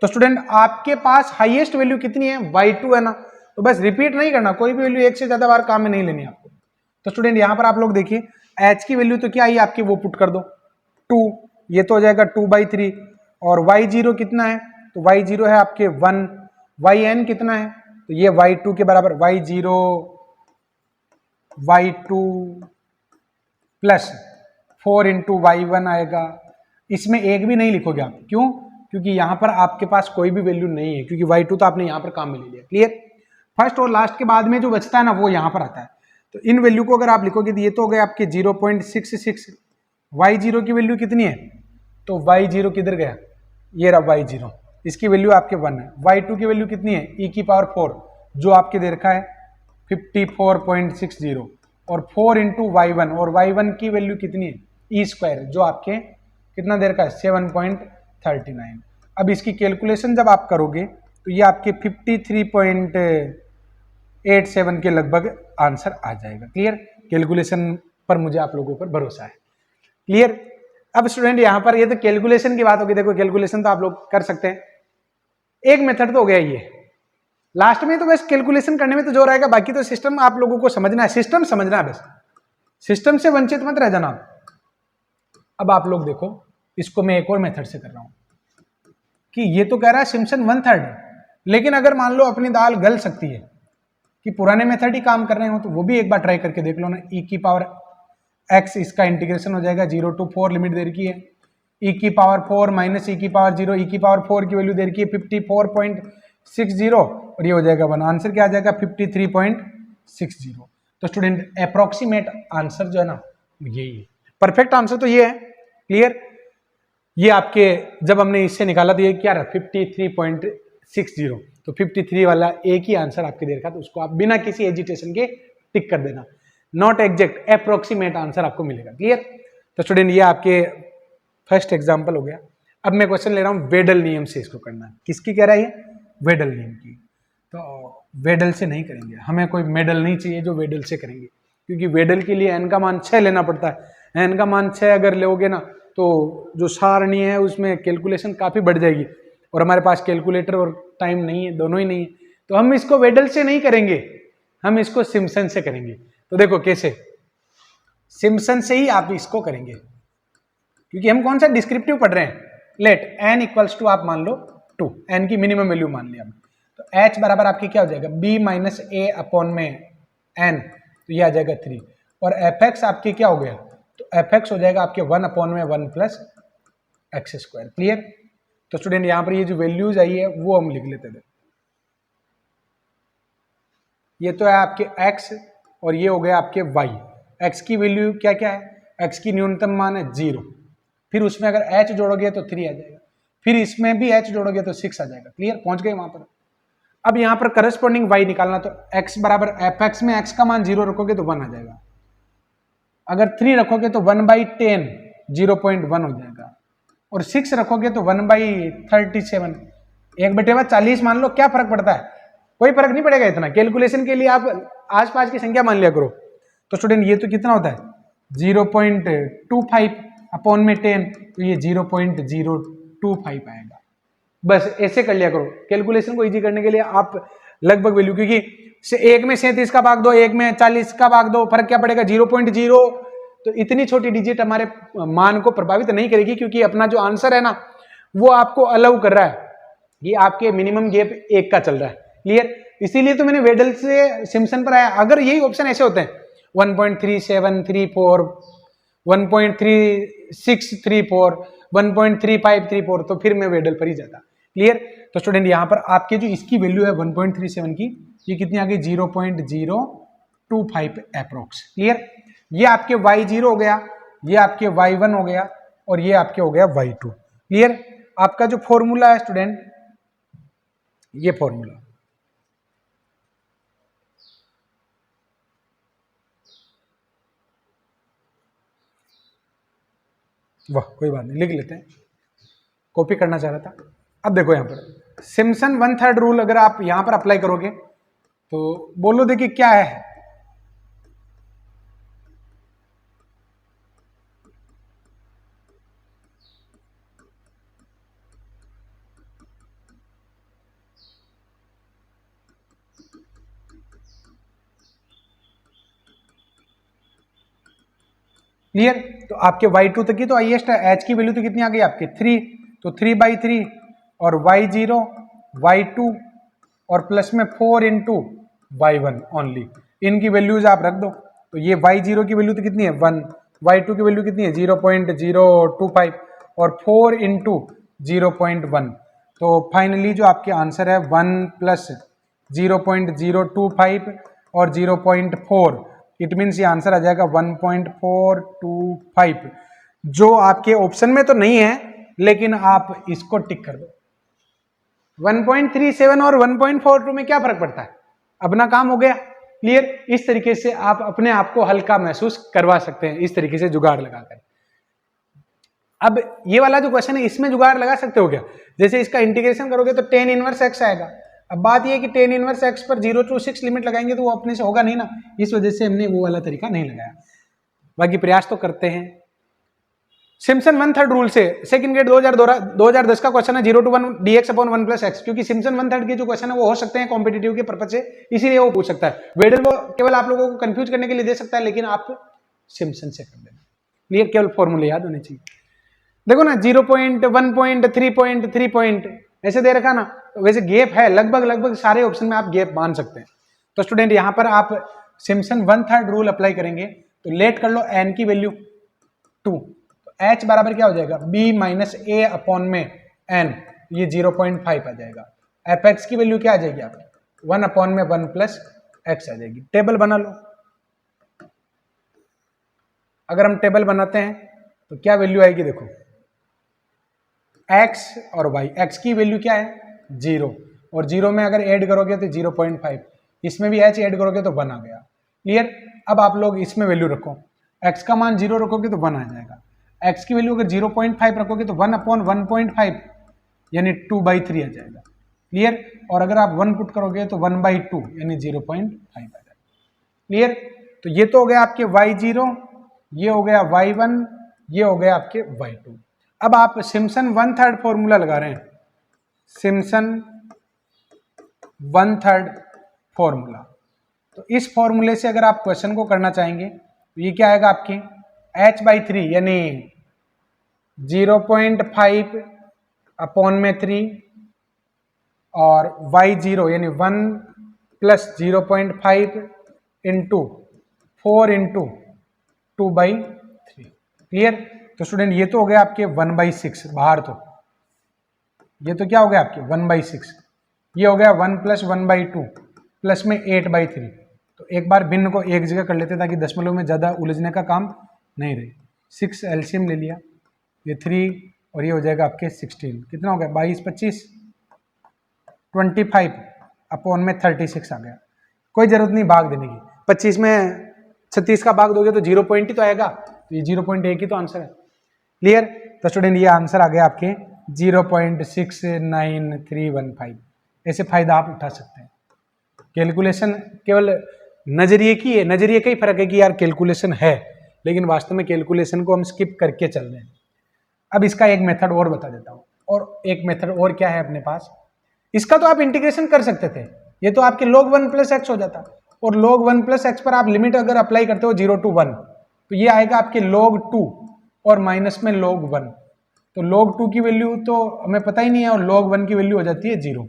तो स्टूडेंट आपके पास हाईएस्ट वैल्यू कितनी है y2 है ना, तो बस रिपीट नहीं करना, कोई भी वैल्यू एक से ज्यादा बार काम में नहीं लेनी आपको। तो स्टूडेंट यहां पर आप लोग देखिए h की वैल्यू तो क्या आई आपकी, वो पुट कर दो 2, ये तो हो जाएगा 2/3, और y0 कितना है, तो y0 है आपके 1, yn कितना है, तो ये y2 के बराबर y0 y2 plus 4 into y1 आएगा। इसमें एक भी नहीं लिखोगे आप, क्यों, क्योंकि यहां पर आपके पास कोई भी वैल्यू नहीं है, क्योंकि y2 तो आपने यहां पर काम में ले लिया। क्लियर। फर्स्ट और लास्ट के बाद में जो बचता है ना वो यहां पर आता है। तो इन वैल्यू को अगर आप लिखोगे तो ये तो हो गए आपके 0.66, y0 की वैल्यू कितनी है, तो y0 किधर गया, ये रहा y0, इसकी वैल्यू आपके 1 है। y2 की वैल्यू कितनी है e की पावर 4 जो आपके दे रखा है 54.60, और 4 इंटू y1, और y1 की वैल्यू कितनी है ई स्क्वायर जो आपके कितना दे रखा है 7.39। अब इसकी कैलकुलेशन जब आप करोगे तो ये आपके 53.87 के लगभग आंसर आ जाएगा। क्लियर। कैलकुलेशन पर मुझे आप लोगों पर भरोसा है। क्लियर। अब स्टूडेंट यहां पर ये तो कैलकुलेशन की बात होगी, देखो कैलकुलेशन तो आप लोग कर सकते हैं, एक मेथड तो हो गया ये, लास्ट में तो बस कैलकुलेशन करने में तो जोर आएगा, बाकी तो सिस्टम आप लोगों को समझना है, सिस्टम समझना है, बस सिस्टम से वंचित मत रह जाना। अब आप लोग देखो इसको मैं एक और मेथड से कर रहा हूं कि ये तो कह रहा है सिम्पसन 1/3, लेकिन अगर मान लो अपनी दाल गल सकती है कि पुराने मेथड ही काम कर रहे हो तो वो भी एक बार ट्राई करके देख लो ना। e की पावर x इसका इंटीग्रेशन हो जाएगा 0 to 4 लिमिट दे रखी है, e की पावर 4 माइनस e की पावर 0, e की पावर 4 की वैल्यू दे रखी है 53.60 और ये हो जाएगा 1। आंसर क्या आ जाएगा 53.60। तो स्टूडेंट अप्रोक्सीमेट आंसर जो है ना यही है। परफेक्ट आंसर तो ये है, क्लियर। ये आपके जब हमने इससे निकाला तो ये क्या रहा 53.60, तो 53 वाला एक ही आंसर आपके दे रखा, तो उसको आप बिना किसी एजिटेशन के टिक कर देना। नॉट एग्जैक्ट, अप्रोक्सीमेट आंसर आपको मिलेगा, क्लियर। तो स्टूडेंट ये आपके फर्स्ट एग्जाम्पल हो गया। अब मैं क्वेश्चन ले रहा हूँ वेडल नियम से इसको करना है। किसकी कह रहा है ये? वेडल नियम की। तो वेडल से नहीं करेंगे, हमें कोई मेडल नहीं चाहिए जो वेडल से करेंगे, क्योंकि वेडल के लिए एन का मान 6 लेना पड़ता है। एन का मान 6 अगर लोगे ना तो जो सारणी है उसमें कैलकुलेशन काफ़ी बढ़ जाएगी, और हमारे पास कैलकुलेटर और टाइम नहीं है, दोनों ही नहीं है। तो हम इसको वेडल से नहीं करेंगे, हम इसको सिम्पसन से करेंगे। तो देखो कैसे, सिम्पसन से ही आप इसको करेंगे, क्योंकि हम कौन सा डिस्क्रिप्टिव पढ़ रहे हैं। लेट एन इक्वल्स टू आप मान लो 2, एन की मिनिमम वैल्यू मान लिया। तो एच बराबर आपकी क्या हो जाएगा बी माइनस ए अपॉन में एन, तो ये आ जाएगा 3। और एफ एक्स आपकी क्या हो गया, तो एफ एक्स हो जाएगा आपके 1 अपॉन में 1 प्लस एक्स स्क्वायर, क्लियर। तो स्टूडेंट यहाँ पर ये जो वैल्यूज आई है वो हम लिख लेते थे। ये तो है आपके x और ये हो गया आपके y। x की वैल्यू क्या क्या है, x की न्यूनतम मान है 0, फिर उसमें अगर h जोड़ोगे तो 3 आ जाएगा, फिर इसमें भी h जोड़ोगे तो 6 आ जाएगा, क्लियर, पहुंच गए वहां पर। अब यहाँ पर करस्पॉन्डिंग y निकालना, तो x बराबर fx में x का मान 0 रखोगे तो 1 आ जाएगा, अगर 3 रखोगे तो 1/10 0.1 हो जाएगा, और 6 रखोगे तो 1/37 1/40 मान लो। क्या फर्क पड़ता है, कोई फर्क नहीं पड़ेगा इतना। कैलकुलेशन के लिए आप आसपास की संख्या मान लिया करो। तो स्टूडेंट ये तो कितना होता है 0.25 अपॉन में 10, तो ये 0.025 आएगा। बस ऐसे कर लिया करो कैलकुलेशन को इजी करने के लिए। आप लगभग वैल्यू, क्योंकि एक में 37 का भाग दो, एक में 40 का भाग दो, फर्क क्या पड़ेगा 0.0। तो इतनी छोटी डिजिट हमारे मान को प्रभावित नहीं करेगी, क्योंकि अपना जो आंसर है ना वो आपको अलाउ कर रहा है, ये आपके मिनिमम गैप 1 का चल रहा है, क्लियर। इसीलिए तो मैंने वेडल से सिम्पसन पर आया। अगर यही ऑप्शन ऐसे होते हैं 1.3734 1.3634 1.3534 तो फिर मैं वेडल पर ही जाता, क्लियर। तो स्टूडेंट यहाँ पर आपके जो इसकी वैल्यू है 1.37 की, ये कितनी आ गई 0.025 अप्रोक्स, क्लियर। ये आपके y0 हो गया, ये आपके y1 हो गया, और ये आपके हो गया y2, क्लियर। आपका जो फॉर्मूला है स्टूडेंट, ये फॉर्मूला वाह, कोई बात नहीं, लिख लेते हैं, कॉपी करना चाह रहा था। अब देखो यहाँ पर सिम्पसन 1/3 रूल अगर आप यहाँ पर अप्लाई करोगे तो बोलो देखिए क्या है। क्लियर। तो आपके y2 तक की तो हाईएस्ट है, h की वैल्यू तो कितनी आ गई आपके 3, तो 3/3 और y0 y2 और प्लस में 4 इंटू y1 ओनली, इनकी वैल्यूज आप रख दो। तो ये y0 की वैल्यू तो कितनी है 1, y2 की वैल्यू कितनी है 0.025 और 4 इंटू 0.1, तो फाइनली जो आपके आंसर है 1 प्लस 0.025 और 0.4, इट मीन्स ये आंसर आ जाएगा 1.425, जो आपके ऑप्शन में तो नहीं है, लेकिन आप इसको टिक कर दो। 1.37 और 1.42 में क्या फर्क पड़ता है, अपना काम हो गया, क्लियर। इस तरीके से आप अपने आप को हल्का महसूस करवा सकते हैं, इस तरीके से जुगाड़ लगाकर। अब ये वाला जो क्वेश्चन है इसमें जुगाड़ लगा सकते हो क्या, जैसे इसका इंटीग्रेशन करोगे तो tan इनवर्स x आएगा। अब बात ये है कि tan इनवर्स x पर 0 to 6 लिमिट लगाएंगे तो वो अपने से होगा नहीं ना, इस वजह से हमने वो वाला तरीका नहीं लगाया, बाकी प्रयास तो करते हैं। सिम्पसन 1/3 रूल से सेकंड ग्रेड 2010 का क्वेश्चन है 0 to 1 dx upon 1 plus x, क्योंकि सिम्पसन 1/3 के जो क्वेश्चन है वो हो सकते हैं कॉम्पिटिटिव के पर्पज से, इसीलिए वो पूछ सकता है। वेडल वो केवल आप लोगों को कंफ्यूज करने के लिए दे सकता है, लेकिन आप सिम्पसन से कर देना, क्लियर, केवल फॉर्मूले याद होने चाहिए। देखो ना 0 पॉइंट 1 पॉइंट 3 पॉइंट 3 पॉइंट ऐसे दे रखा ना, तो वैसे गैप है, लगभग सारे ऑप्शन में आप गैप मान सकते हैं। तो स्टूडेंट यहाँ पर आप सिम्पसन 1/3 रूल अप्लाई करेंगे तो लेट कर लो n की वैल्यू 2, तो h बराबर क्या हो जाएगा b माइनस ए अपॉन में n, ये 0.5 आ जाएगा। एफ एक्स की वैल्यू क्या आ जाएगी आपकी 1/1 प्लस एक्स आ जाएगी। टेबल बना लो। अगर हम टेबल बनाते हैं तो क्या वैल्यू आएगी देखो, x और y। x की वैल्यू क्या है 0, और 0 में अगर ऐड करोगे तो 0.5, इसमें भी h ऐड करोगे तो 1 आ गया। क्लियर। अब आप लोग इसमें वैल्यू रखो, x का मान 0 रखोगे तो 1 आ जाएगा। x की वैल्यू अगर 0.5 रखोगे तो 1/1.5 यानी 2/3 आ जाएगा। क्लियर। और अगर आप 1 पुट करोगे तो 1/2 यानी 0.5 आ जाएगा। क्लियर। तो ये तो हो गया आपके y0, ये हो गया y1, ये हो गया आपके y2। अब आप सिम्पसन 1/3 फॉर्मूला लगा रहे हैं, सिम्पसन 1/3 फॉर्मूला। तो इस फॉर्मूले से अगर आप क्वेश्चन को करना चाहेंगे तो ये क्या आएगा आपके h/3 यानी 0.5/3 और y0 यानी 1 + 0.5 × 4 × 2/3। क्लियर। तो स्टूडेंट ये तो हो गया आपके 1/6 बाहर, तो ये तो क्या हो गया आपके 1/6, ये हो गया 1 + 1/2 प्लस में 8/3। तो एक बार भिन्न को एक जगह कर लेते ताकि दशमलव में ज़्यादा उलझने का काम नहीं रहे। 6 एलसीएम ले लिया, ये 3 और ये हो जाएगा आपके 16। कितना हो गया 22 25 25/36 आ गया। कोई जरूरत नहीं भाग देने की, 25 में 36 का भाग दोगे तो 0 पॉइंट ही तो आएगा, तो ये 0.1 ही तो आंसर है। क्लियर। तो स्टूडेंट ये आंसर आ गया आपके 0.69315। ऐसे फायदा आप उठा सकते हैं। कैलकुलेशन केवल नजरिए की है, नजरिए का ही फर्क है कि यार कैलकुलेशन है, लेकिन वास्तव में कैलकुलेशन को हम स्किप करके चल रहे हैं। अब इसका एक मेथड और बता देता हूँ, और एक मेथड और क्या है अपने पास, इसका तो आप इंटीग्रेशन कर सकते थे, ये तो आपके log 1 + x हो जाता, और log 1 + x पर आप लिमिट अगर अप्लाई करते हो 0 to 1 तो ये आएगा आपके log 2 और माइनस में log 1। तो log 2 की वैल्यू तो हमें पता ही नहीं है, और log 1 की वैल्यू हो जाती है 0।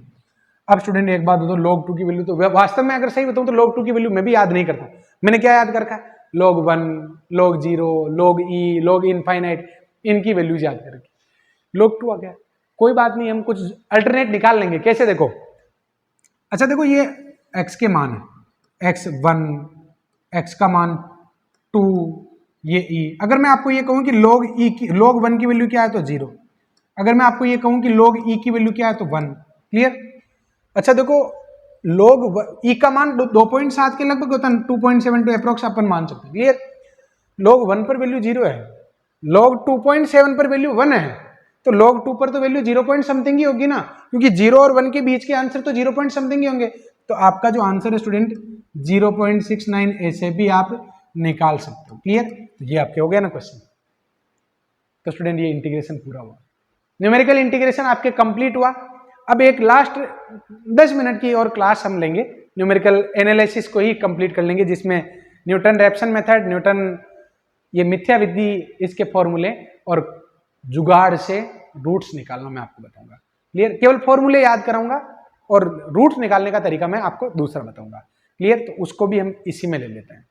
अब स्टूडेंट एक बात बताओ, log 2 की वैल्यू तो वास्तव में अगर सही बताऊं तो log 2 की वैल्यू मैं भी याद नहीं करता। मैंने क्या याद कर रखा है, log 1, log 0, log e, log infinite, इनकी वैल्यूज याद कर रखी। log 2 आ गया, कोई बात नहीं, हम कुछ अल्टरनेट निकाल लेंगे। कैसे देखो, अच्छा देखो ये x के मान है, x1, x का मान 2, ये e। अगर मैं आपको ये कहूं कि log e की log 1 की वैल्यू क्या है तो 0, अगर मैं आपको ये कहूं कि log e की वैल्यू क्या है तो 1। क्लियर। अच्छा देखो log e का मान 2.7 के लगभग होता है, 2.72 अप्रोक्स अपन मान सकते हैं। क्लियर। log 1 पर वैल्यू 0 है, log 2.7 पर वैल्यू 1 है, तो log 2 पर तो वैल्यू 0 पॉइंट समथिंग ही होगी ना, क्योंकि 0 और 1 के बीच के आंसर तो 0 पॉइंट समथिंग ही होंगे। तो आपका जो आंसर है स्टूडेंट 0.69 ऐसे भी आप निकाल सकते हो। क्लियर। तो ये आपके हो गया ना क्वेश्चन। तो स्टूडेंट ये इंटीग्रेशन पूरा हुआ, न्यूमेरिकल इंटीग्रेशन आपके कंप्लीट हुआ। अब एक लास्ट 10 मिनट की और क्लास हम लेंगे, न्यूमेरिकल एनालिसिस को ही कंप्लीट कर लेंगे, जिसमें न्यूटन रैप्सन मेथड, न्यूटन ये मिथ्या विधि, इसके फॉर्मूले और जुगाड़ से रूट्स निकालना मैं आपको बताऊंगा। क्लियर। केवल फॉर्मूले याद कराऊंगा और रूट्स निकालने का तरीका मैं आपको दूसरा बताऊंगा। क्लियर। तो उसको भी हम इसी में ले लेते हैं।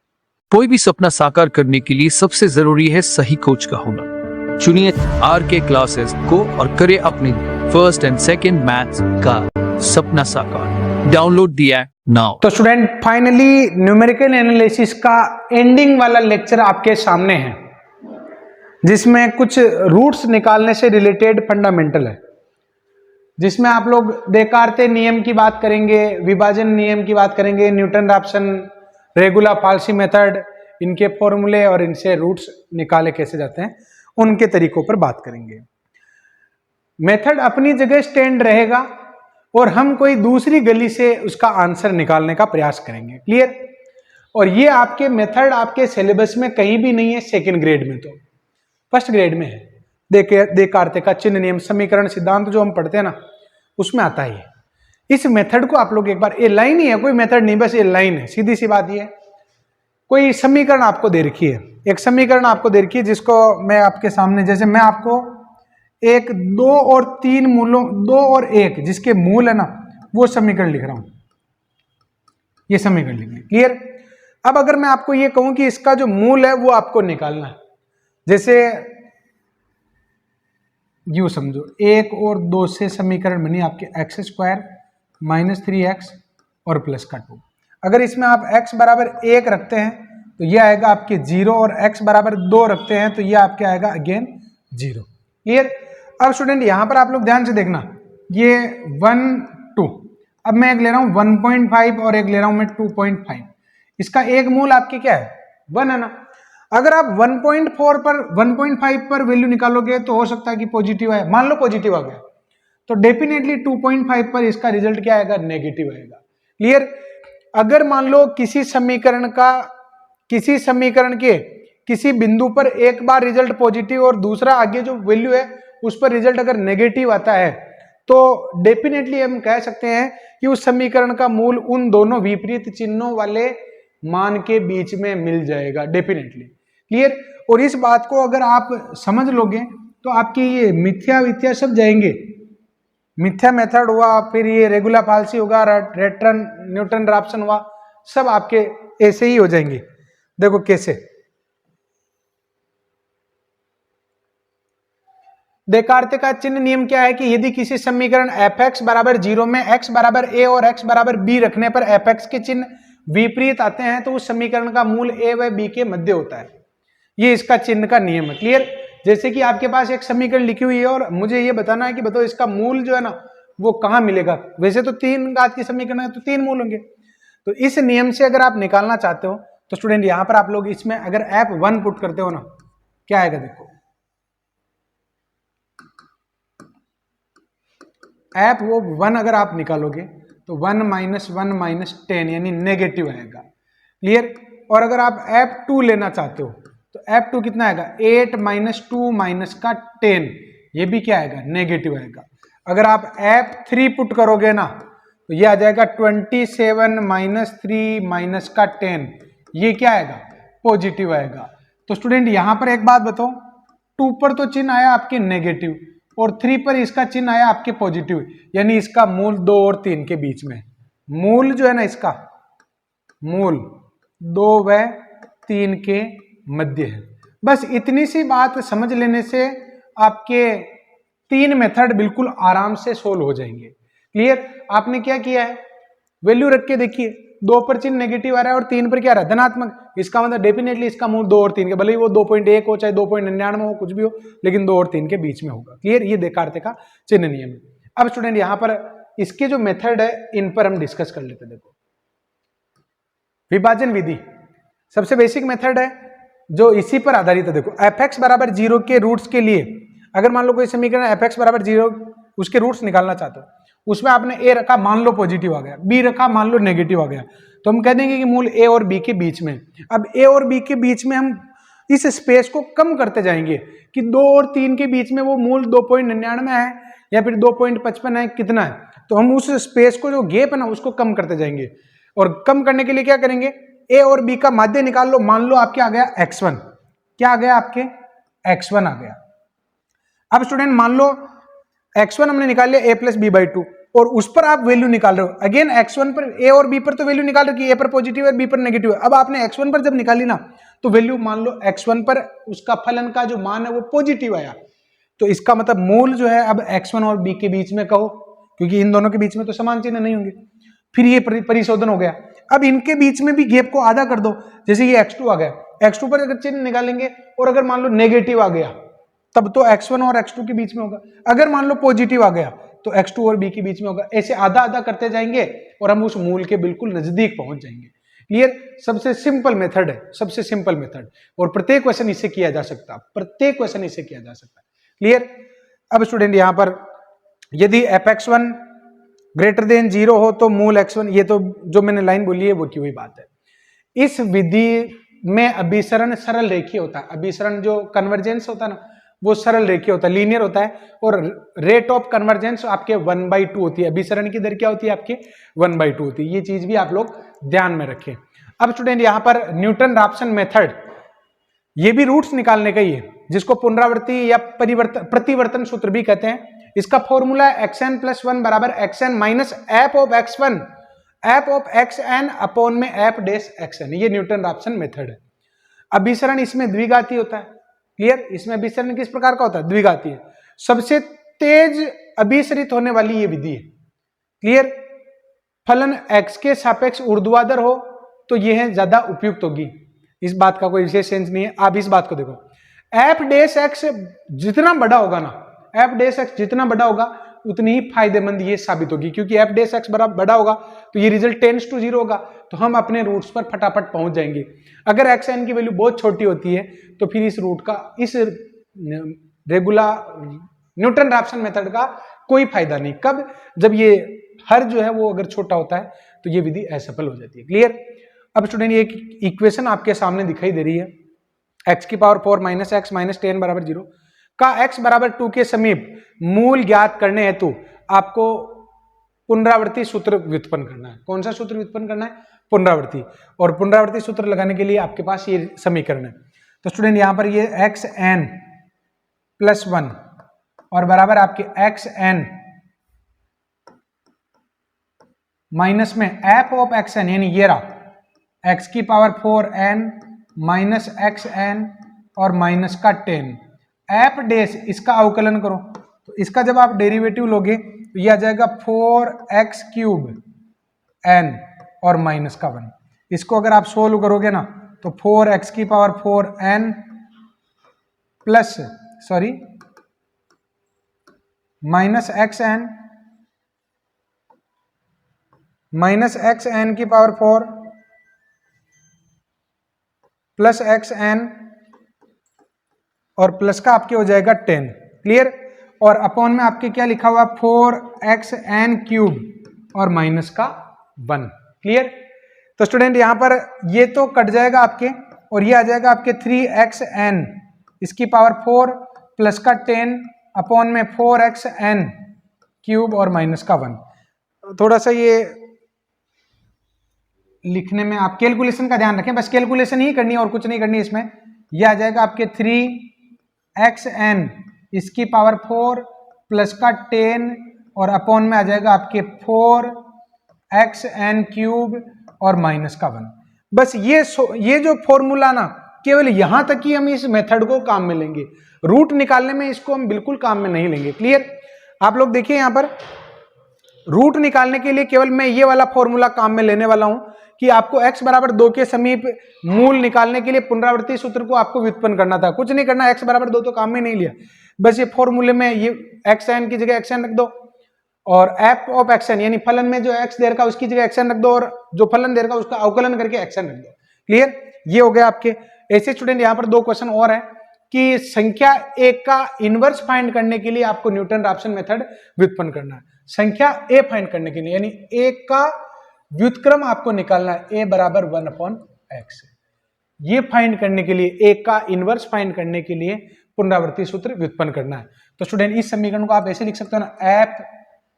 कोई भी सपना साकार करने के लिए सबसे जरूरी है सही कोच का होना। चुनिए RK क्लासेस को और करें अपने फर्स्ट एंड सेकंड मैथ्स का सपना साकार। Download the app now. तो स्टूडेंट फाइनली न्यूमेरिकल एनालिसिस का एंडिंग वाला लेक्चर आपके सामने है, जिसमें कुछ रूट्स निकालने से रिलेटेड फंडामेंटल है, जिसमें आप लोग देकार्ते नियम की बात करेंगे, विभाजन नियम की बात करेंगे, न्यूटन रैप्सन, रेगुला फाल्सी मेथड, इनके फॉर्मूले और इनसे रूट्स निकाले कैसे जाते हैं उनके तरीकों पर बात करेंगे। मेथड अपनी जगह स्टैंड रहेगा और हम कोई दूसरी गली से उसका आंसर निकालने का प्रयास करेंगे। क्लियर। और ये आपके मेथड आपके सिलेबस में कहीं भी नहीं है, सेकेंड ग्रेड में, तो फर्स्ट ग्रेड में है। देकार्ते का चिन्ह नियम, समीकरण सिद्धांत जो हम पढ़ते हैं ना, उसमें आता है। इस मेथड को आप लोग एक बार, ये लाइन ही है, कोई मेथड नहीं, बस ये लाइन है, सीधी सी बात ये है। कोई समीकरण आपको दे रखी है, एक समीकरण आपको दे रखी है, जिसको मैं आपके सामने, जैसे मैं आपको 1, 2 और 3 मूलों, 2 और 1 जिसके मूल है ना, वो समीकरण लिख रहा हूं, ये समीकरण लिख लें। क्लियर। अब अगर मैं आपको ये कहूं कि इसका जो मूल है वो आपको निकालना है, जैसे यूं समझो 1 और 2 से समीकरण बनी आपके x² -3x और प्लस का 2। अगर इसमें आप x बराबर 1 रखते हैं तो ये आएगा आपके 0, और x बराबर 2 रखते हैं तो ये आपके आएगा अगेन 0। क्लियर। अब स्टूडेंट यहाँ पर आप लोग ध्यान से देखना, ये 1 2, अब मैं एक ले रहा हूँ 1.5 और एक ले रहा हूँ मैं 2.5। इसका एक मूल आपके क्या है 1 है ना। अगर आप 1.4 पर 1.5 पर वैल्यू निकालोगे तो हो सकता है कि पॉजिटिव है, मान लो पॉजिटिव आ गया तो डेफिनेटली 2.5 पर इसका रिजल्ट क्या आएगा, नेगेटिव आएगा। क्लियर। अगर मान लो किसी समीकरण के किसी बिंदु पर एक बार रिजल्ट पॉजिटिव और दूसरा आगे जो वैल्यू है उस पर रिजल्ट अगर नेगेटिव आता है तो डेफिनेटली हम कह सकते हैं कि उस समीकरण का मूल उन दोनों विपरीत चिन्हों वाले मान के बीच में मिल जाएगा डेफिनेटली। क्लियर। और इस बात को अगर आप समझ लोगे तो आपकी ये मिथ्या विथ्या सब जाएंगे। मिथ्या मेथड हुआ, फिर ये रेगुलर फाल्सी होगा, न्यूटन राप्सन हुआ, सब आपके ऐसे ही हो जाएंगे। देखो कैसे, देकार्ते का चिन्ह नियम क्या है कि यदि किसी समीकरण fx बराबर 0 में x बराबर a और x बराबर b रखने पर fx के चिन्ह विपरीत आते हैं तो उस समीकरण का मूल a व b के मध्य होता है। ये इसका चिन्ह का नियम है। क्लियर। जैसे कि आपके पास एक समीकरण लिखी हुई है और मुझे ये बताना है कि बताओ इसका मूल जो है ना वो कहाँ मिलेगा। वैसे तो 3 घात की समीकरण है तो 3 मूल होंगे, तो इस नियम से अगर आप निकालना चाहते हो तो स्टूडेंट यहां पर आप लोग इसमें अगर f1 पुट करते हो ना क्या आएगा, देखो f वो 1 अगर आप निकालोगे तो 1 - 1 - 10 यानी नेगेटिव आएगा। क्लियर। और अगर आप f2 लेना चाहते हो तो f2 कितना आएगा, 8 - 2 - 10, ये भी क्या आएगा, नेगेटिव आएगा। अगर आप f3 पुट करोगे ना तो ये आ जाएगा 27 - 3 - 10, ये क्या आएगा, पॉजिटिव आएगा। तो स्टूडेंट यहां पर एक बात बताओ, 2 पर तो चिन्ह आया आपके नेगेटिव और 3 पर इसका चिन्ह आया आपके पॉजिटिव, यानी इसका मूल 2 और 3 के बीच में, मूल जो है ना इसका मूल 2 व 3 के मध्य है। बस इतनी सी बात समझ लेने से आपके 3 मेथड बिल्कुल आराम से सोल्व हो जाएंगे। क्लियर। आपने क्या किया है, वैल्यू रख के देखिए, 2 पर चिन्ह नेगेटिव आ रहा है और 3 पर क्या आ रहा है, धनात्मक, इसका मतलब डेफिनेटली इसका मूल 2 और 3 के, भले ही वो 2.1 हो चाहे 2.99 हो, कुछ भी हो, लेकिन 2 और 3 के बीच में होगा। क्लियर। ये देकार्ते का चिन्ह नियम है। अब स्टूडेंट यहां पर इसके जो मेथड है इन पर हम डिस्कस कर लेते हैं। देखो विभाजन विधि सबसे बेसिक मेथड है जो इसी पर आधारित है। देखो fx बराबर 0 के रूट्स के लिए अगर मान लो कोई समीकरण fx बराबर 0 उसके रूट्स निकालना चाहते हो, उसमें आपने a रखा, मान लो पॉजिटिव आ गया, b रखा, मान लो नेगेटिव आ गया, तो हम कह देंगे कि मूल a और b के बीच में। अब a और b के बीच में हम इस स्पेस को कम करते जाएंगे कि 2 और 3 के बीच में वो मूल 2.99 है या फिर 2.55 है, कितना है, तो हम उस स्पेस को जो गैप है ना उसको कम करते जाएंगे। और कम करने के लिए क्या करेंगे, a और b का माध्य निकाल लो, मान लो आपके आ गया x1, क्या आ गया आपके x1 आ गया। अब स्टूडेंट मान लो x1 हमने निकाल लिया a + b/2 और उस पर आप वैल्यू निकाल रहे हो, अगेन x1 पर a और b पर तो वैल्यू निकाल रहे हो कि a पर पॉजिटिव है b पर नेगेटिव है। अब आपने x1 पर जब निकाली ना तो वैल्यू मान लो x1 पर उसका फलन का जो मान है वो पॉजिटिव आया, तो इसका मतलब मूल जो है अब x1 और b के बीच में कहो, क्योंकि इन दोनों के बीच में तो समान चिन्ह नहीं होंगे। फिर ये परिशोधन हो गया, अब इनके बीच में भी गैप को आधा कर दो, जैसे ये x2 आ गया, x2 पर अगर चिन्ह निकालेंगे और अगर मान लो नेगेटिव आ गया तब तो x1 और x2 के बीच में होगा, अगर मान लो पॉजिटिव आ गया तो x2 और b के बीच में होगा। ऐसे आधा आधा करते जाएंगे और हम उस मूल के बिल्कुल नजदीक पहुंच जाएंगे। क्लियर। सबसे सिंपल मेथड है, सबसे सिंपल मेथड, और प्रत्येक क्वेश्चन इससे किया जा सकता है, प्रत्येक क्वेश्चन इससे किया जा सकता है। क्लियर। अब स्टूडेंट यहां पर यदि fx1 ग्रेटर देन 0 हो तो मूल x1, ये तो जो मैंने लाइन बोली है वो की हुई बात है। इस विधि में अभिसरण सरल रेखीय होता है, अभिसरण जो कन्वर्जेंस होता है ना वो सरल रेखीय होता है, लीनियर होता है, और रेट ऑफ कन्वर्जेंस आपके 1/2 होती है। अभिसरण की दर क्या होती है आपके 1/2 होती है। ये चीज भी आप लोग ध्यान में रखें। अब स्टूडेंट यहां पर न्यूटन राप्सन मेथड, ये भी रूट्स निकालने का ही है, जिसको पुनरावृत्ति या प्रतिवर्तन सूत्र भी कहते हैं। इसका फॉर्मूला है xn + 1 बराबर xn minus f of x1 f of xn upon में f डैश xn, ये न्यूटन राप्सन मेथड है। अभिसरण इसमें द्विघाती होता है। क्लियर। इसमें अभिसरण किस प्रकार का होता है, द्विघाती है। सबसे तेज अभिसरित होने वाली ये विधि है। क्लियर। फलन x के सापेक्ष ऊर्ध्वाधर हो तो यह ज्यादा उपयुक्त होगी। इस बात का कोई विशेष सेंस नहीं है। आप इस बात को देखो, एफ डेस एक्स जितना बड़ा होगा ना, एफ डेस एक्स जितना बड़ा होगा उतनी ही फायदेमंद ये साबित होगी, क्योंकि एफ डेस एक्स बड़ा होगा तो ये रिजल्ट टेंड्स टू 0 होगा, तो हम अपने रूट्स पर फटाफट पहुंच जाएंगे। अगर एक्स एन की वैल्यू बहुत छोटी होती है तो फिर इस रूट का, इस रेगुलर न्यूटन रैप्सन मेथड का कोई फायदा नहीं। कब? जब ये हर जो है वो अगर छोटा होता है तो ये विधि असफल हो जाती है। क्लियर? अब स्टूडेंट ये एक इक्वेशन आपके सामने दिखाई दे रही है, x की पावर 4 माइनस एक्स माइनस 10 बराबर 0 का x बराबर 2 के समीप मूल ज्ञात करने हेतु आपको पुनरावृत्ति सूत्र व्युत्पन्न करना है। कौन सा सूत्र व्युत्पन्न करना है? पुनरावृत्ति। और पुनरावृत्ति सूत्र लगाने के लिए आपके पास ये समीकरण है। तो स्टूडेंट यहां पर ये xn प्लस 1 और बराबर आपके xn माइनस में f ऑफ xn, यानी ये रहा x की पावर 4n माइनस xn और माइनस का 10 f डेस, इसका अवकलन करो तो इसका जब आप डेरिवेटिव लोगे तो ये आ जाएगा 4x क्यूब n और माइनस का 1। इसको अगर आप सोल्व करोगे ना तो 4x की power 4n plus minus xn की पावर 4 प्लस xn और प्लस का आपके हो जाएगा 10। क्लियर? और अपॉन में आपके क्या लिखा हुआ? 4xn क्यूब और माइनस का 1। क्लियर? तो स्टूडेंट यहां पर ये तो कट जाएगा आपके और ये आ जाएगा आपके 3xn इसकी पावर 4 प्लस का 10 अपॉन में 4xn क्यूब और माइनस का 1। थोड़ा सा ये लिखने में आप कैलकुलेशन का ध्यान रखें, बस कैलकुलेशन ही करनी है और कुछ नहीं करनी इसमें। ये आ जाएगा आपके 3xn इसकी पावर 4 प्लस का 10 और अपॉन में आ जाएगा आपके 4xn क्यूब और माइनस का 1। बस ये जो फॉर्मूला ना केवल यहां तक ही हम इस मेथड को काम में लेंगे, रूट निकालने में इसको हम बिल्कुल काम में नहीं लेंगे। क्लियर? आप लोग देखिए यहां पर रूट निकालने के लिए केवल मैं ये वाला फॉर्मूला काम में लेने वाला हूं कि आपको x बराबर 2 के समीप मूल निकालने के लिए पुनरावृत्ति सूत्र को आपको व्युत्पन्न करना था। कुछ नहीं करना, x बराबर 2 तो काम में नहीं लिया, बस ये फॉर्मूले में ये xn की जगह xn रख दो और f ऑफ xn यानी फलन में जो x दे रखा उसकी जगह xn रख दो और जो फलन दे रखा उसका अवकलन करके xn रख दो। क्लियर? ये हो गया आपके। ऐसे स्टूडेंट यहाँ पर 2 क्वेश्चन और है कि संख्या a का इनवर्स फाइंड करने के लिए आपको न्यूटन रैप्सन मेथड व्युत्पन्न करना है। संख्या a फाइंड करने के लिए यानी a का व्युत्क्रम आपको निकालना है, a बराबर 1/x। ये फाइंड करने के लिए, a का इनवर्स फाइंड करने के लिए पुनरावृत्ति सूत्र व्युत्पन्न करना है। तो स्टूडेंट इस समीकरण को आप ऐसे लिख सकते हो ना,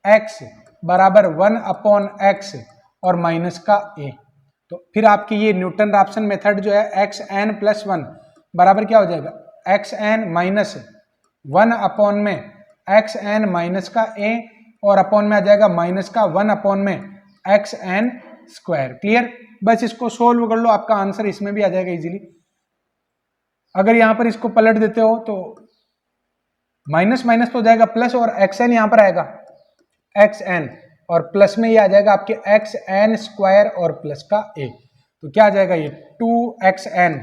f(x) बराबर 1/x और माइनस का a। तो फिर आपकी ये न्यूटन रैप्सन मेथड जो है xn प्लस 1 बराबर क्या हो जाएगा? xn माइनस 1 अपॉन में xn माइनस का a और अपॉन में आ जाएगा माइनस का 1 अपॉन में xn स्क्वायर। क्लियर? बस इसको सोल्व कर लो, आपका आंसर इसमें भी आ जाएगा इजीली। अगर यहां पर इसको पलट देते हो तो माइनस माइनस तो हो जाएगा प्लस और xn यहां पर आएगा xn और प्लस में ये आ जाएगा आपके xn स्क्वायर और प्लस का a। तो क्या आ जाएगा? ये 2xn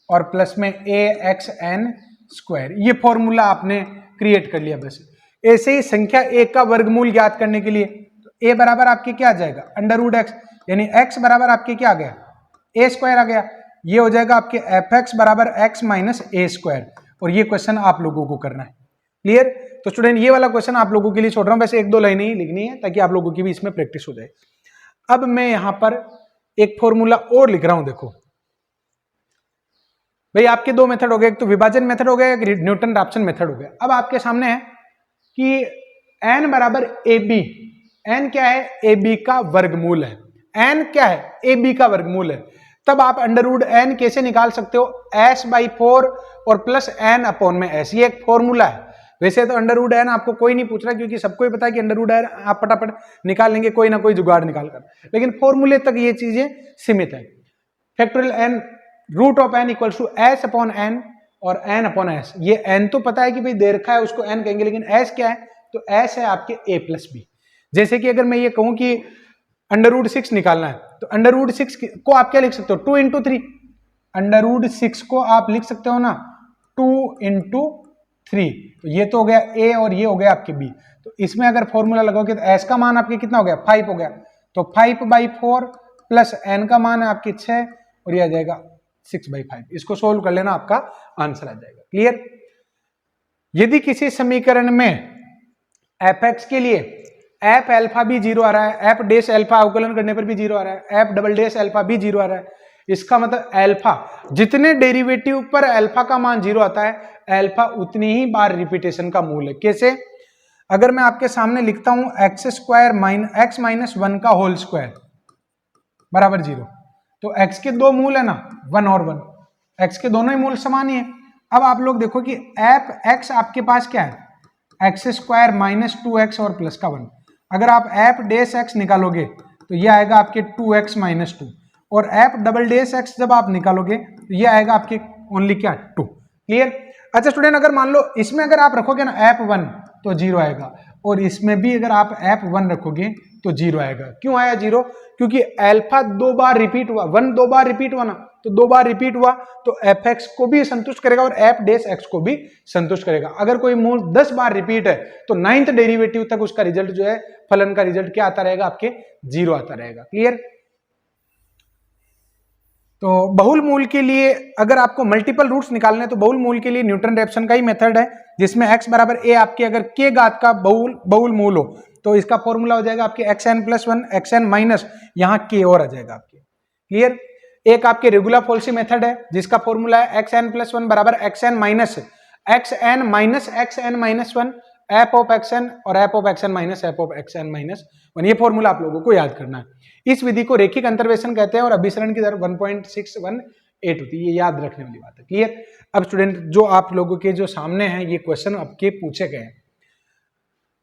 और प्लस में axn स्क्वायर। ये फॉर्मूला आपने क्रिएट कर लिया। बस ऐसे ही संख्या a का वर्गमूल ज्ञात करने के लिए तो a बराबर आपके क्या आ जाएगा? √x यानी x बराबर आपके क्या आ गया? a स्क्वायर आ गया। ये हो जाएगा आपके fx बराबर x माइनस a स्क्वायर। और ये क्वेश्चन आप लोगों को करना है। क्लियर? तो स्टूडेंट ये वाला क्वेश्चन आप लोगों के लिए छोड़ रहा हूं, वैसे 1-2 लाइनें ही लिखनी है ताकि आप लोगों की भी इसमें प्रैक्टिस हो जाए। अब मैं यहां पर एक फॉर्मूला और लिख रहा हूं। देखो भाई, आपके 2 मेथड हो गए, एक तो विभाजन मेथड हो गया, एक न्यूटन रैप्सन मेथड हो गया। अब आपके सामने है कि n बराबर ab, n क्या है? ab का वर्गमूल है। n क्या है? ab का वर्गमूल है। तब आप √n कैसे निकाल सकते हो? s/4 और प्लस n अपॉन में s। ये एक फॉर्मूला है। वैसे तो √n आपको कोई नहीं पूछ रहा क्योंकि सबको ही पता है कि √n आप फटाफट निकाल लेंगे कोई ना कोई जुगाड़ निकाल कर, लेकिन फॉर्मूले तक ये चीजें सीमित है। Factorial n √n equals to s upon n और n अपॉन s। ये n तो पता है कि भाई दे रखा है उसको n कहेंगे, लेकिन s क्या है? तो s है आपके a प्लस b। जैसे कि अगर मैं ये कहूं कि √6 निकालना है, तो √6 को आप क्या लिख सकते हो, 2 × 3। √6 को आप लिख सकते हो ना 2 × 3। तो ये तो हो गया a और ये हो गया आपके b। तो इसमें अगर फॉर्मूला लगाओगे तो s का मान आपके कितना हो गया, 5 हो गया। तो 5/4 प्लस n का मान है आपके 6 और ये आ जाएगा 6/5। इसको सोल्व कर लेना, आपका आंसर आ जाएगा। क्लियर। यदि किसी समीकरण में fx के लिए f अल्फा भी 0 आ रहा है, f डैश अल्फा अवकलन करने पर भी 0 आ रहा है, f डबल डैश अल्फा भी 0 आ रहा है, इसका मतलब अल्फा जितने डेरिवेटिव पर अल्फा का मान 0 आता है, अल्फा उतनी ही बार रिपीटेशन का मूल है। कैसे? अगर मैं आपके सामने लिखता हूं x² - x-1 का होल स्क्वायर बराबर 0, तो x के दो मूल है ना, 1 और 1, x के दोनों ही मूल समान ही है। अब आप लोग देखो कि f(x) आपके पास क्या है, x² - 2x और प्लस का 1। अगर आप f डैश x निकालोगे तो ये आएगा आपके 2x - 2, और f डबल डैश x जब आप निकालोगे तो ये आएगा आपके ओनली क्या, 2। क्लियर। अच्छा स्टूडेंट, अगर मान लो इसमें अगर आप रखोगे ना f1 तो 0 आएगा, और इसमें भी अगर आप f1 रखोगे तो 0 आएगा। क्यों आया 0? क्योंकि अल्फा 2 बार रिपीट हुआ, 1 2 बार रिपीट हुआ ना, तो 2 बार रिपीट हुआ तो fx को भी संतुष्ट करेगा और f डैश x को भी संतुष्ट करेगा। अगर कोई मूल 10 बार रिपीट है तो 9th डेरिवेटिव तक उसका रिजल्ट जो है, फलन का रिजल्ट क्या आता रहेगा, आपके 0 आता रहेगा। क्लियर। तो बहुल मूल के लिए अगर आपको मल्टीपल रूट्स निकालने हैं तो बहुल मूल के लिए न्यूटन रैप्सन का ही मेथड है, जिसमें x बराबर a आपके अगर k घात का बहुल मूल हो तो इसका फॉर्मूला हो जाएगा आपके xn+1 xn माइनस यहाँ k और आ जाएगा आपके। क्लियर। एक आपके रेगुलर फॉल्सी मेथड है जिसका फॉर्मूला है xn+1 बराबर xn minus xn-1 f of xn और f of xn minus f of xn-1। ये फॉर्मूला आप लोगों को याद करना है। इस विधि को रेखिक अंतर्वेशन कहते हैं और अभिसरण की दर 1.618 होती है, ये याद रखने वाली बात है। क्लियर। अब स्टूडेंट, जो आप लोगों के जो सामने हैं ये क्वेश्चन आपके पूछे गए हैं,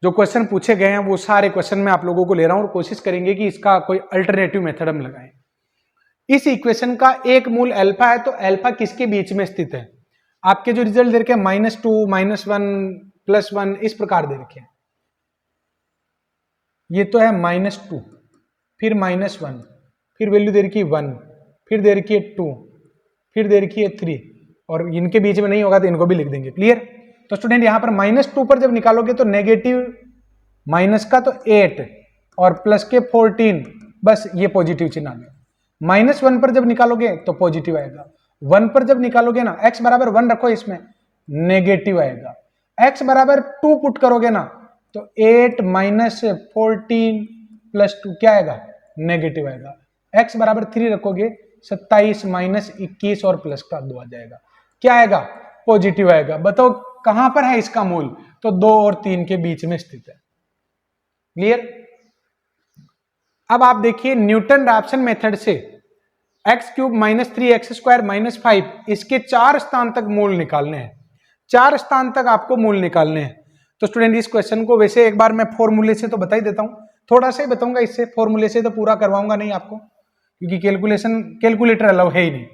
जो क्वेश्चन पूछे गए हैं वो सारे क्वेश्चन मैं आप लोगों को ले रहा हूं और कोशिश करेंगे कि इसका कोई अल्टरनेटिव मेथड हम लगाएं। इस इक्वेशन का एक मूल अल्फा है, तो अल्फा किसके बीच में स्थित है? आपके जो रिजल्ट दे रखे हैं -2 -1 +1 इस प्रकार दे रखे हैं। ये तो है -2, फिर -1, फिर वैल्यू दे रखी है 1, फिर दे रखी है 2, फिर दे रखी है 3, और इनके बीच में नहीं होगा तो इनको भी लिख देंगे। क्लियर। तो स्टूडेंट यहां पर -2 पर जब निकालोगे तो नेगेटिव माइनस का तो 8 और प्लस के 14, बस ये पॉजिटिव चिन्ह आ गया। -1 पर जब निकालोगे तो पॉजिटिव आएगा, 1 पर जब निकालोगे ना, x बराबर 1 रखो, इसमें नेगेटिव आएगा। x बराबर 2 पुट करोगे ना तो 8 - 14 + 2 क्या आएगा, नेगेटिव आएगा। x बराबर 3 रखोगे 27 - 21 और प्लस का 2 आ जाएगा, क्या आएगा, पॉजिटिव आएगा। बताओ कहां पर है इसका मूल? तो 2 और 3 के बीच में स्थित है। क्लियर। अब आप देखिए न्यूटन रैप्सन मेथड से x³ - 3x² - 5 इसके 4 स्थान तक मूल निकालने हैं, 4 स्थान तक आपको मूल निकालने हैं। तो स्टूडेंट इस क्वेश्चन को वैसे एक बार मैं फॉर्मूले से तो बता ही देता हूं, थोड़ा सा ही बताऊंगा, इससे फॉर्मूले से तो पूरा करवाऊंगा नहीं आपको, क्योंकि कैलकुलेटर अलाउ है ही नहीं।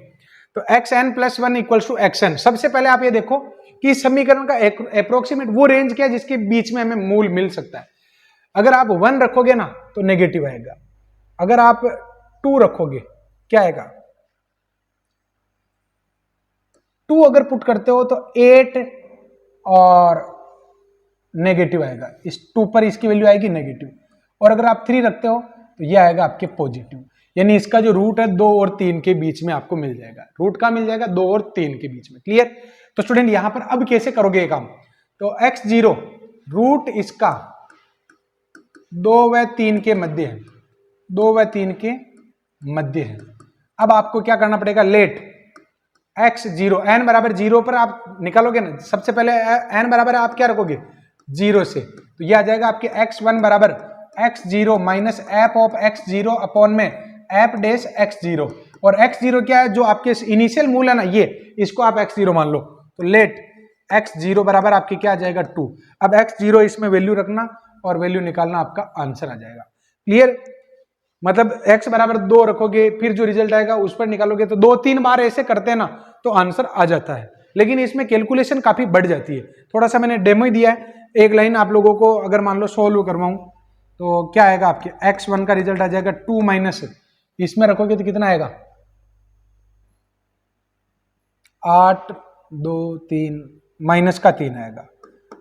तो xn+1 = xn। सबसे पहले आप ये देखो कि समीकरण का अप्रोक्सीमेट वो रेंज क्या है जिसके बीच में हमें मूल मिल सकता है। अगर आप 1 रखोगे ना तो नेगेटिव आएगा, अगर आप 2 रखोगे क्या आएगा, 2 अगर पुट करते हो तो 8 और नेगेटिव आएगा, इस 2 पर इसकी वैल्यू आएगी नेगेटिव, और अगर आप 3 रखते हो तो ये आएगा आपके पॉजिटिव। यानी इसका जो रूट है 2 और 3 के बीच में आपको मिल जाएगा। रूट का मिल जाएगा 2 और 3 के बीच में। क्लियर। तो स्टूडेंट यहां पर अब कैसे करोगे ये काम? तो x0 रूट इसका 2 व 3 के मध्य है, 2 व 3 के मध्य है। अब आपको क्या करना पड़ेगा, लेट x0 n बराबर 0 पर आप निकालोगे ना, सबसे पहले n बराबर आप क्या रखोगे, 0 से, तो यह आ जाएगा आपके x1 बराबर x0 minus f of x0 upon में f डैश x0, और x0 क्या है, जो आपके इनिशियल मूल है ना, ये इसको आप x0 मान लो। तो लेट x0 बराबर आपके क्या आ जाएगा, 2। अब x0 इसमें वैल्यू रखना और वैल्यू निकालना, आपका आंसर आ जाएगा। क्लियर। मतलब x बराबर 2 रखोगे, फिर जो रिजल्ट आएगा उस पर निकालोगे, तो 2-3 बार ऐसे करते हैं ना तो आंसर आ जाता है। लेकिन इसमें कैलकुलेशन काफी बढ़ जाती है। थोड़ा सा मैंने डेमो ही दिया है, एक लाइन आप लोगों को अगर मान लो सोल्व करवाऊं तो क्या आएगा आपके x1 का रिजल्ट आ जाएगा 2 माइनस, इसमें रखोगे तो कितना आएगा 8 2 3 माइनस का 3 आएगा,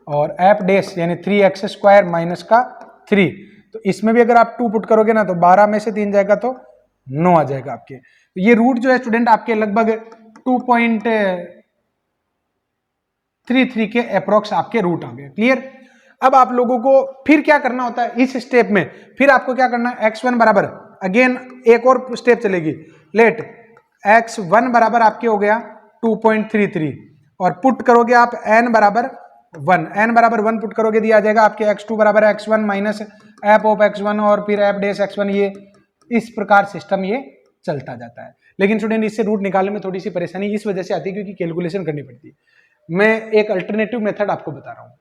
और एफ डैश यानी 3x² माइनस का 3, तो इसमें भी अगर आप 2 पुट करोगे ना तो 12 में से 3 जाएगा तो 9 आ जाएगा आपके। तो ये रूट जो है स्टूडेंट आपके लगभग 2.33 के अप्रोक्स आपके रूट आ गए। क्लियर। अब आप लोगों को फिर क्या करना होता है इस स्टेप में, फिर आपको क्या करना है x1 बराबर, अगेन एक और स्टेप चलेगी, लेट x1 बराबर आपके हो गया 2.33 और पुट करोगे आप n बराबर 1, n बराबर 1 पुट करोगे दिया जाएगा आपके x2 बराबर x1 minus F of x1 और फिर एफ डैश x1, ये इस प्रकार सिस्टम ये चलता जाता है। लेकिन स्टूडेंट इससे रूट निकालने में थोड़ी सी परेशानी इस वजह से आती है क्योंकि कैलकुलेशन करनी पड़ती है। मैं एक अल्टरनेटिव मेथड आपको बता रहा हूं,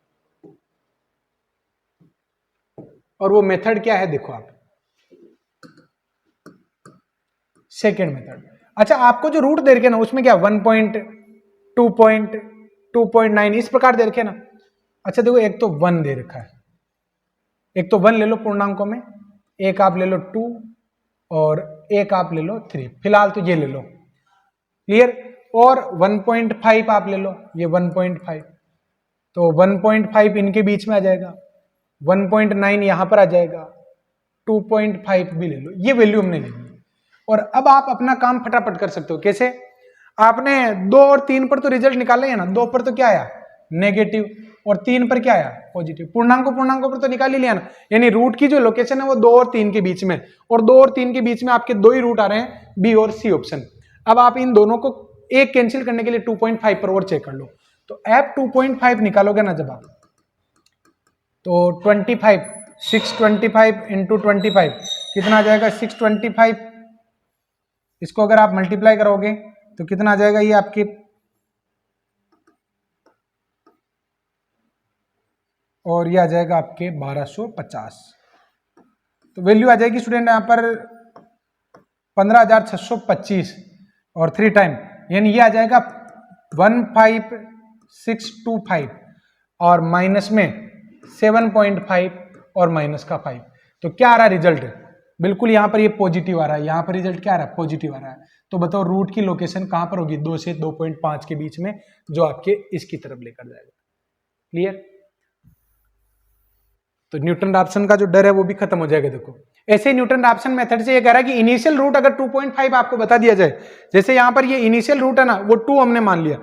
और वो मेथड क्या है देखो आप, सेकेंड मेथड। अच्छा, आपको जो रूट दे रखे ना उसमें क्या 1.2.9 इस प्रकार दे रखे ना। अच्छा देखो, एक तो 1 दे रखा है, एक तो 1 ले लो पूर्णांकों में, एक आप ले लो 2 और एक आप ले लो 3, फिलहाल तो ये ले लो। क्लियर। और 1.5 आप ले लो, ये 1.5, तो 1.5 इनके बीच में आ जाएगा, 1.9 यहां पर आ जाएगा, 2.5 भी ले लो, ये वैल्यू हमने ले ली। और अब आप अपना काम फटाफट कर सकते हो। कैसे? आपने 2 और 3 पर तो रिजल्ट निकाले है ना, 2 पर तो क्या आया नेगेटिव और 3 पर क्या आया पॉजिटिव, पूर्णांकों पर तो निकाल ही लिया ना। यानी रूट की जो लोकेशन है वो 2 और 3 के बीच में, और 2 और 3 के बीच में आपके 2 ही रूट आ रहे हैं, बी और सी ऑप्शन। अब आप इन दोनों को एक कैंसिल करने के लिए 2.5 पर और चेक कर लो, तो एफ 2.5 निकालोगे ना जब आप, तो 25 625 इंटू 25 कितना आ जाएगा 625, इसको अगर आप मल्टीप्लाई करोगे तो कितना आ जाएगा ये आपके, और ये आ जाएगा आपके 1250। तो वैल्यू आ जाएगी स्टूडेंट यहां पर 15,625 और 3 टाइम, यानी ये आ जाएगा 15625 और माइनस में 7.5 और माइनस का 5। तो क्या आ रहा है रिजल्ट, बिल्कुल यहां पर ये पॉजिटिव आ रहा है, यहां पर रिजल्ट क्या आ रहा है पॉजिटिव आ रहा है। तो बताओ रूट की लोकेशन कहां पर होगी, 2 से 2.5 के बीच में, जो आपके इसकी तरफ लेकर जाएगा। क्लियर। तो न्यूटन रैप्सन का जो डर है वो भी खत्म हो जाएगा। देखो ऐसे न्यूटन रैप्सन मेथड से ये कह रहा है कि इनिशियल रूट अगर 2.5 आपको बता दिया जाए, जैसे यहां पर ये इनिशियल रूट है ना वो 2 हमने मान लिया,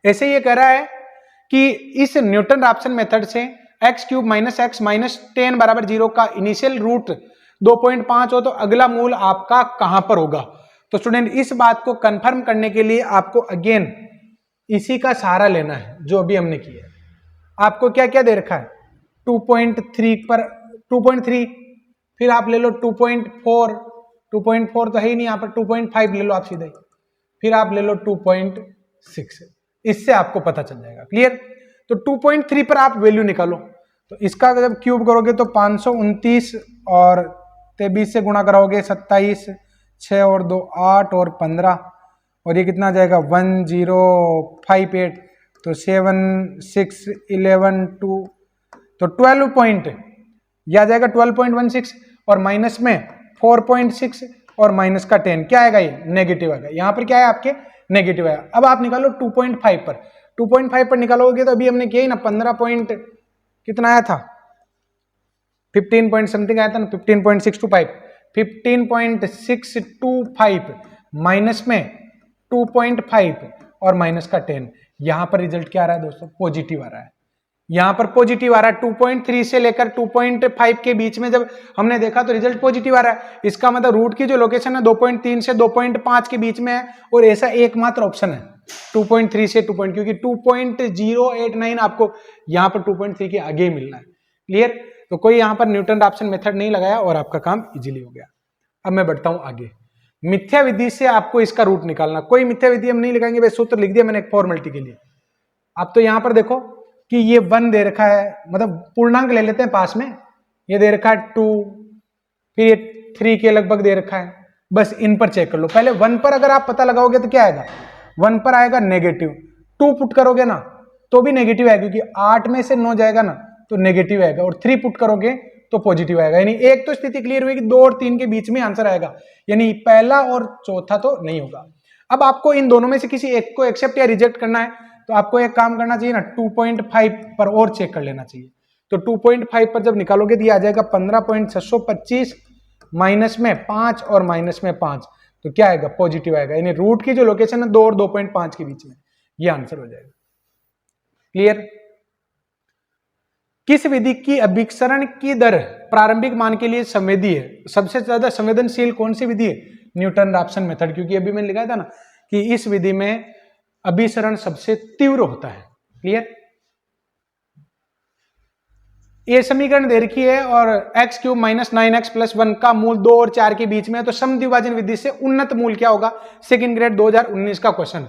ऐसे ये कह रहा है कि इस न्यूटन रैप्सन मेथड से x³ माइनस x माइनस 10 बराबर 0 का इनिशियल रूट 2.5 हो तो अगला मूल आपका कहां पर होगा। तो स्टूडेंट इस बात को कंफर्म करने के लिए आपको अगेन इसी का सहारा लेना है जो अभी हमने किया। आपको क्या क्या दे रखा है 2.3 पर 2.3, फिर आप ले लो 2.4, 2.4 तो है ही नहीं यहाँ पर, 2.5 ले लो आप सीधे, फिर आप ले लो 2.6, इससे आपको पता चल जाएगा। क्लियर। तो 2.3 पर आप वैल्यू निकालो, तो इसका जब क्यूब करोगे तो 529 और 23 से गुणा कराओगे 27, 6 और 2 8 और 15, और ये कितना आ जाएगा 1058, तो 7 6 11 2, तो 12 पॉइंट यह आ जाएगा 12.16 और माइनस में 4.6 और माइनस का 10 क्या आएगा ये नेगेटिव आएगा। यहां पर क्या है आपके नेगेटिव आएगा। अब आप निकालो 2.5 पर, 2.5 पर निकालोगे तो अभी हमने किया ही ना 15 पॉइंट कितना आया था 15 पॉइंट समथिंग आया था ना 15.625, 15.625 माइनस में 2.5 और माइनस का 10, यहां पर रिजल्ट क्या आ रहा है दोस्तों पॉजिटिव आ रहा है। यहां पर पॉजिटिव आ रहा है 2.3 से लेकर 2.5 के बीच में जब हमने देखा तो रिजल्ट पॉजिटिव आ रहा है। इसका मतलब रूट की जो लोकेशन है 2.3 से 2.5 के बीच में है, और ऐसा एकमात्र ऑप्शन है 2.3 से 2. क्योंकि 2.089 आपको यहां पर 2.3 के आगे ही मिलना है। क्लियर। तो कोई यहां पर न्यूटन रैप्सन मेथड नहीं लगाया और आपका काम इजीली हो गया। अब मैं बढ़ता हूं आगे, मिथ्या विधि से आपको इसका रूट निकालना। कोई मिथ्या विधि हम नहीं लगाएंगे, बस सूत्र लिख दिया मैंने एक फॉर्मेलिटी के लिए। अब तो यहां पर देखो कि ये 1 दे रखा है, मतलब पूर्णांक ले लेते हैं पास में, ये दे रखा है 2, फिर ये 3 के लगभग दे रखा है, बस इन पर चेक कर लो। पहले 1 पर अगर आप पता लगाओगे तो क्या आएगा 1 पर आएगा नेगेटिव, 2 पुट करोगे ना तो भी नेगेटिव आएगा क्योंकि 8 में से 9 जाएगा ना तो नेगेटिव आएगा, और 3 पुट करोगे तो पॉजिटिव आएगा। यानी एक तो स्थिति क्लियर हुई कि 2 और 3 के बीच में आंसर आएगा, यानी पहला और चौथा तो नहीं होगा। अब आपको इन दोनों में से किसी एक को एक्सेप्ट या रिजेक्ट करना है, तो आपको एक काम करना चाहिए ना, 2.5 पर और चेक कर लेना चाहिए। तो 2.5 पर जब निकालोगे तो ये आ जाएगा 15.625 माइनस में 5 और माइनस में 5, तो क्या आएगा? पॉजिटिव आएगा। यानी रूट की जो लोकेशन है 2 और 2.5 के बीच में, ये आंसर हो जाएगा। क्लियर? किस विधि की अभिसरण की दर प्रारंभिक मान के लिए संवेदी है? सबसे ज्यादा संवेदनशील कौन सी विधि है? न्यूटन राप्सन मेथड, क्योंकि अभी मैंने लिखा था ना कि इस विधि में अभिसरण सबसे तीव्र होता है। क्लियर? ये समीकरण दे रखी है और x cube minus 9x plus 1 का मूल 2 और 4 के बीच में है, तो समद्विभाजन विधि से उन्नत मूल क्या होगा? सेकंड ग्रेड 2019 का क्वेश्चन।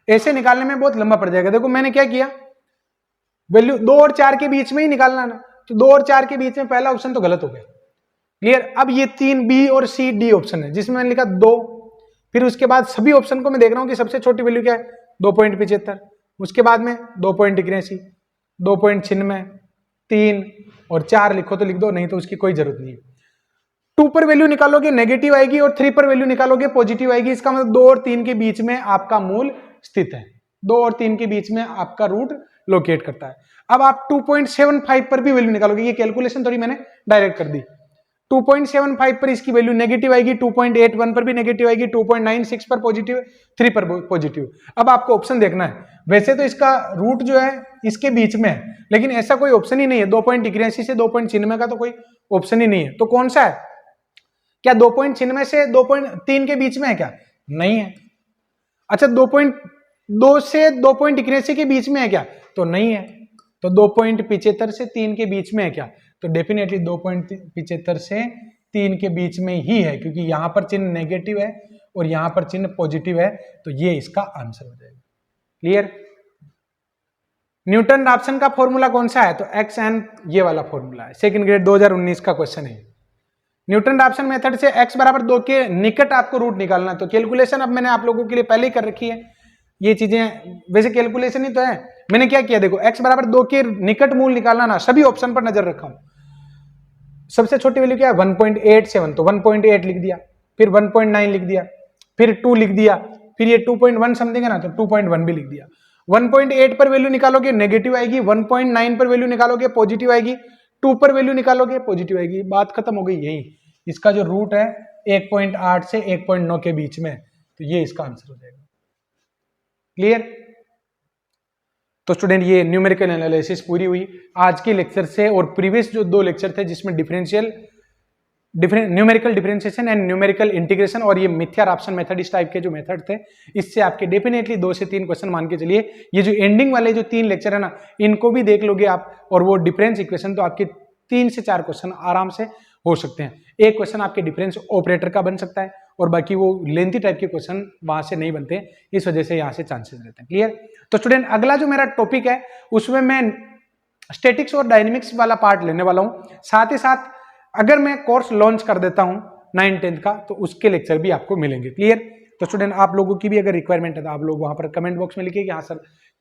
ऐसे निकालने में बहुत लंबा पड़ जाएगा। देखो मैंने क्या किया, वैल्यू 2 और 4 के बीच में ही निकालना ना, तो 2 और 4 के बीच में पहला ऑप्शन तो गलत हो गया। क्लियर? अब ये 3 बी और सी डी ऑप्शन है, जिसमें मैंने लिखा 2, फिर उसके बाद सभी ऑप्शन को मैं देख रहा हूं कि सबसे छोटी वैल्यू क्या है? 2.75, उसके बाद में 2.81, 2.96, 3 और 4 लिखो तो लिख दो, नहीं तो उसकी कोई जरूरत नहीं है। 2 पर वैल्यू निकालोगे नेगेटिव आएगी और 3 पर वैल्यू निकालोगे पॉजिटिव आएगी। इसका मतलब 2 और 3 के बीच में आपका मूल स्थित है, 2 और 3 के बीच में आपका रूट लोकेट करता है। अब आप 2.75 पर भी वैल्यू निकालोगे, ये कैलकुलेशन थोड़ी मैंने डायरेक्ट कर दी। 2.75 पर इसकी वैल्यू नेगेटिव आएगी, 2.81 पर भी नेगेटिव आएगी, 2.96 पर पॉजिटिव, 3 पर पॉजिटिव। अब आपको ऑप्शन देखना है। वैसे तो इसका रूट जो है इसके बीच में है, लेकिन ऐसा कोई ऑप्शन ही नहीं है। 2.81 से 2.96 का तो कोई ऑप्शन ही नहीं है, तो कौन सा है? क्या 2.96 से 2.3 के बीच में है क्या? नहीं है। अच्छा 2.2 से 2.81 के बीच में है क्या? तो नहीं है। तो 2.75 से 3 के बीच में है क्या? तो डेफिनेटली 2.75 से 3 के बीच में ही है, क्योंकि यहां पर चिन्ह नेगेटिव है और यहां पर चिन्ह पॉजिटिव है, तो ये इसका आंसर हो जाएगा। क्लियर? न्यूटन राप्सन का फॉर्मूला कौन सा है? तो एक्स एन, ये वाला फॉर्मूला है, सेकंड ग्रेड 2019 का क्वेश्चन है। न्यूटन राप्सन मेथड से x बराबर 2 के निकट आपको रूट निकालना है। तो कैलकुलेशन अब मैंने आप लोगों के लिए पहले ही कर रखी है। ये चीजें वैसे कैलकुलेशन ही तो है। मैंने क्या किया, देखो x बराबर 2 के निकट मूल निकालना ना, सभी ऑप्शन पर नजर रखा हूं। सबसे छोटी वैल्यू क्या है? 1.87, तो 1.8 लिख दिया, फिर 1.9 लिख दिया, फिर 2 लिख दिया, फिर ये 2.1 समथिंग है ना, तो 2.1 भी लिख दिया। 1.8 पर वैल्यू निकालोगे नेगेटिव आएगी, 1.9 पर वैल्यू निकालोगे पॉजिटिव आएगी, 2 पर वैल्यू निकालोगे पॉजिटिव आएगी। बात खत्म हो गई। यही इसका जो रूट है 1.8 से 1.9 के बीच में, तो ये इसका आंसर हो जाएगा। क्लियर? तो स्टूडेंट ये न्यूमेरिकल एनालिसिस पूरी हुई आज के लेक्चर से, और प्रीवियस जो 2 लेक्चर थे जिसमें numerical differentiation and numerical integration और ये मिथ्या राप्सन मेथड, इस टाइप के जो मेथड थे, इससे आपके डेफिनेटली 2 से 3 क्वेश्चन मान के चलिए। ये जो एंडिंग वाले जो 3 लेक्चर है ना, इनको भी देख लोगे आप, और वो डिफरेंस इक्वेशन, तो आपके 3 से 4 क्वेश्चन आराम से हो सकते हैं। एक क्वेश्चन आपके डिफरेंस ऑपरेटर का बन सकता है, और बाकी वो लेंथी टाइप के क्वेश्चन वहां से नहीं बनते, इस वजह से यहाँ से चांसेस रहते हैं। क्लियर? तो स्टूडेंट अगला जो मेरा टॉपिक है उसमें मैं स्टैटिक्स और डायनेमिक्स वाला पार्ट लेने वाला हूं। साथ ही साथ अगर मैं कोर्स लॉन्च कर देता हूं 9-10 का, तो उसके लेक्चर भी आपको मिलेंगे। क्लियर? तो स्टूडेंट आप लोगों की भी अगर रिक्वायरमेंट है तो आप लोग वहां पर कमेंट बॉक्स में लिखिए कि हाँ सर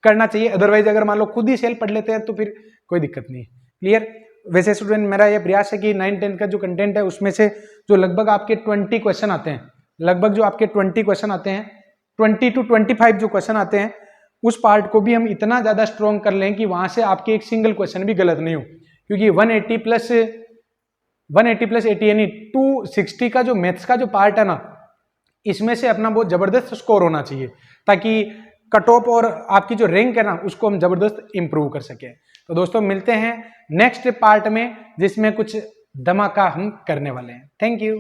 करना चाहिए। अदरवाइज अगर मान लो खुद ही सेल पढ़ लेते हैं तो फिर कोई दिक्कत नहीं है। क्लियर? वैसे स्टूडेंट मेरा ये प्रयास है कि 9-10 का जो कंटेंट है उसमें से जो लगभग आपके 20 क्वेश्चन आते हैं, लगभग जो आपके 20 क्वेश्चन आते हैं, 20 to 25 जो क्वेश्चन आते हैं, उस पार्ट को भी हम इतना ज्यादा स्ट्रॉन्ग कर लें कि वहां से आपके एक सिंगल क्वेश्चन भी गलत नहीं हो। क्योंकि 180 प्लस 80 यानी 260 का जो मैथ्स का जो पार्ट है ना, इसमें से अपना बहुत जबरदस्त स्कोर होना चाहिए, ताकि कट ऑफ और आपकी जो रैंक है ना उसको हम जबरदस्त इंप्रूव कर सके। तो दोस्तों मिलते हैं नेक्स्ट पार्ट में, जिसमें कुछ धमाका हम करने वाले हैं। Thank you.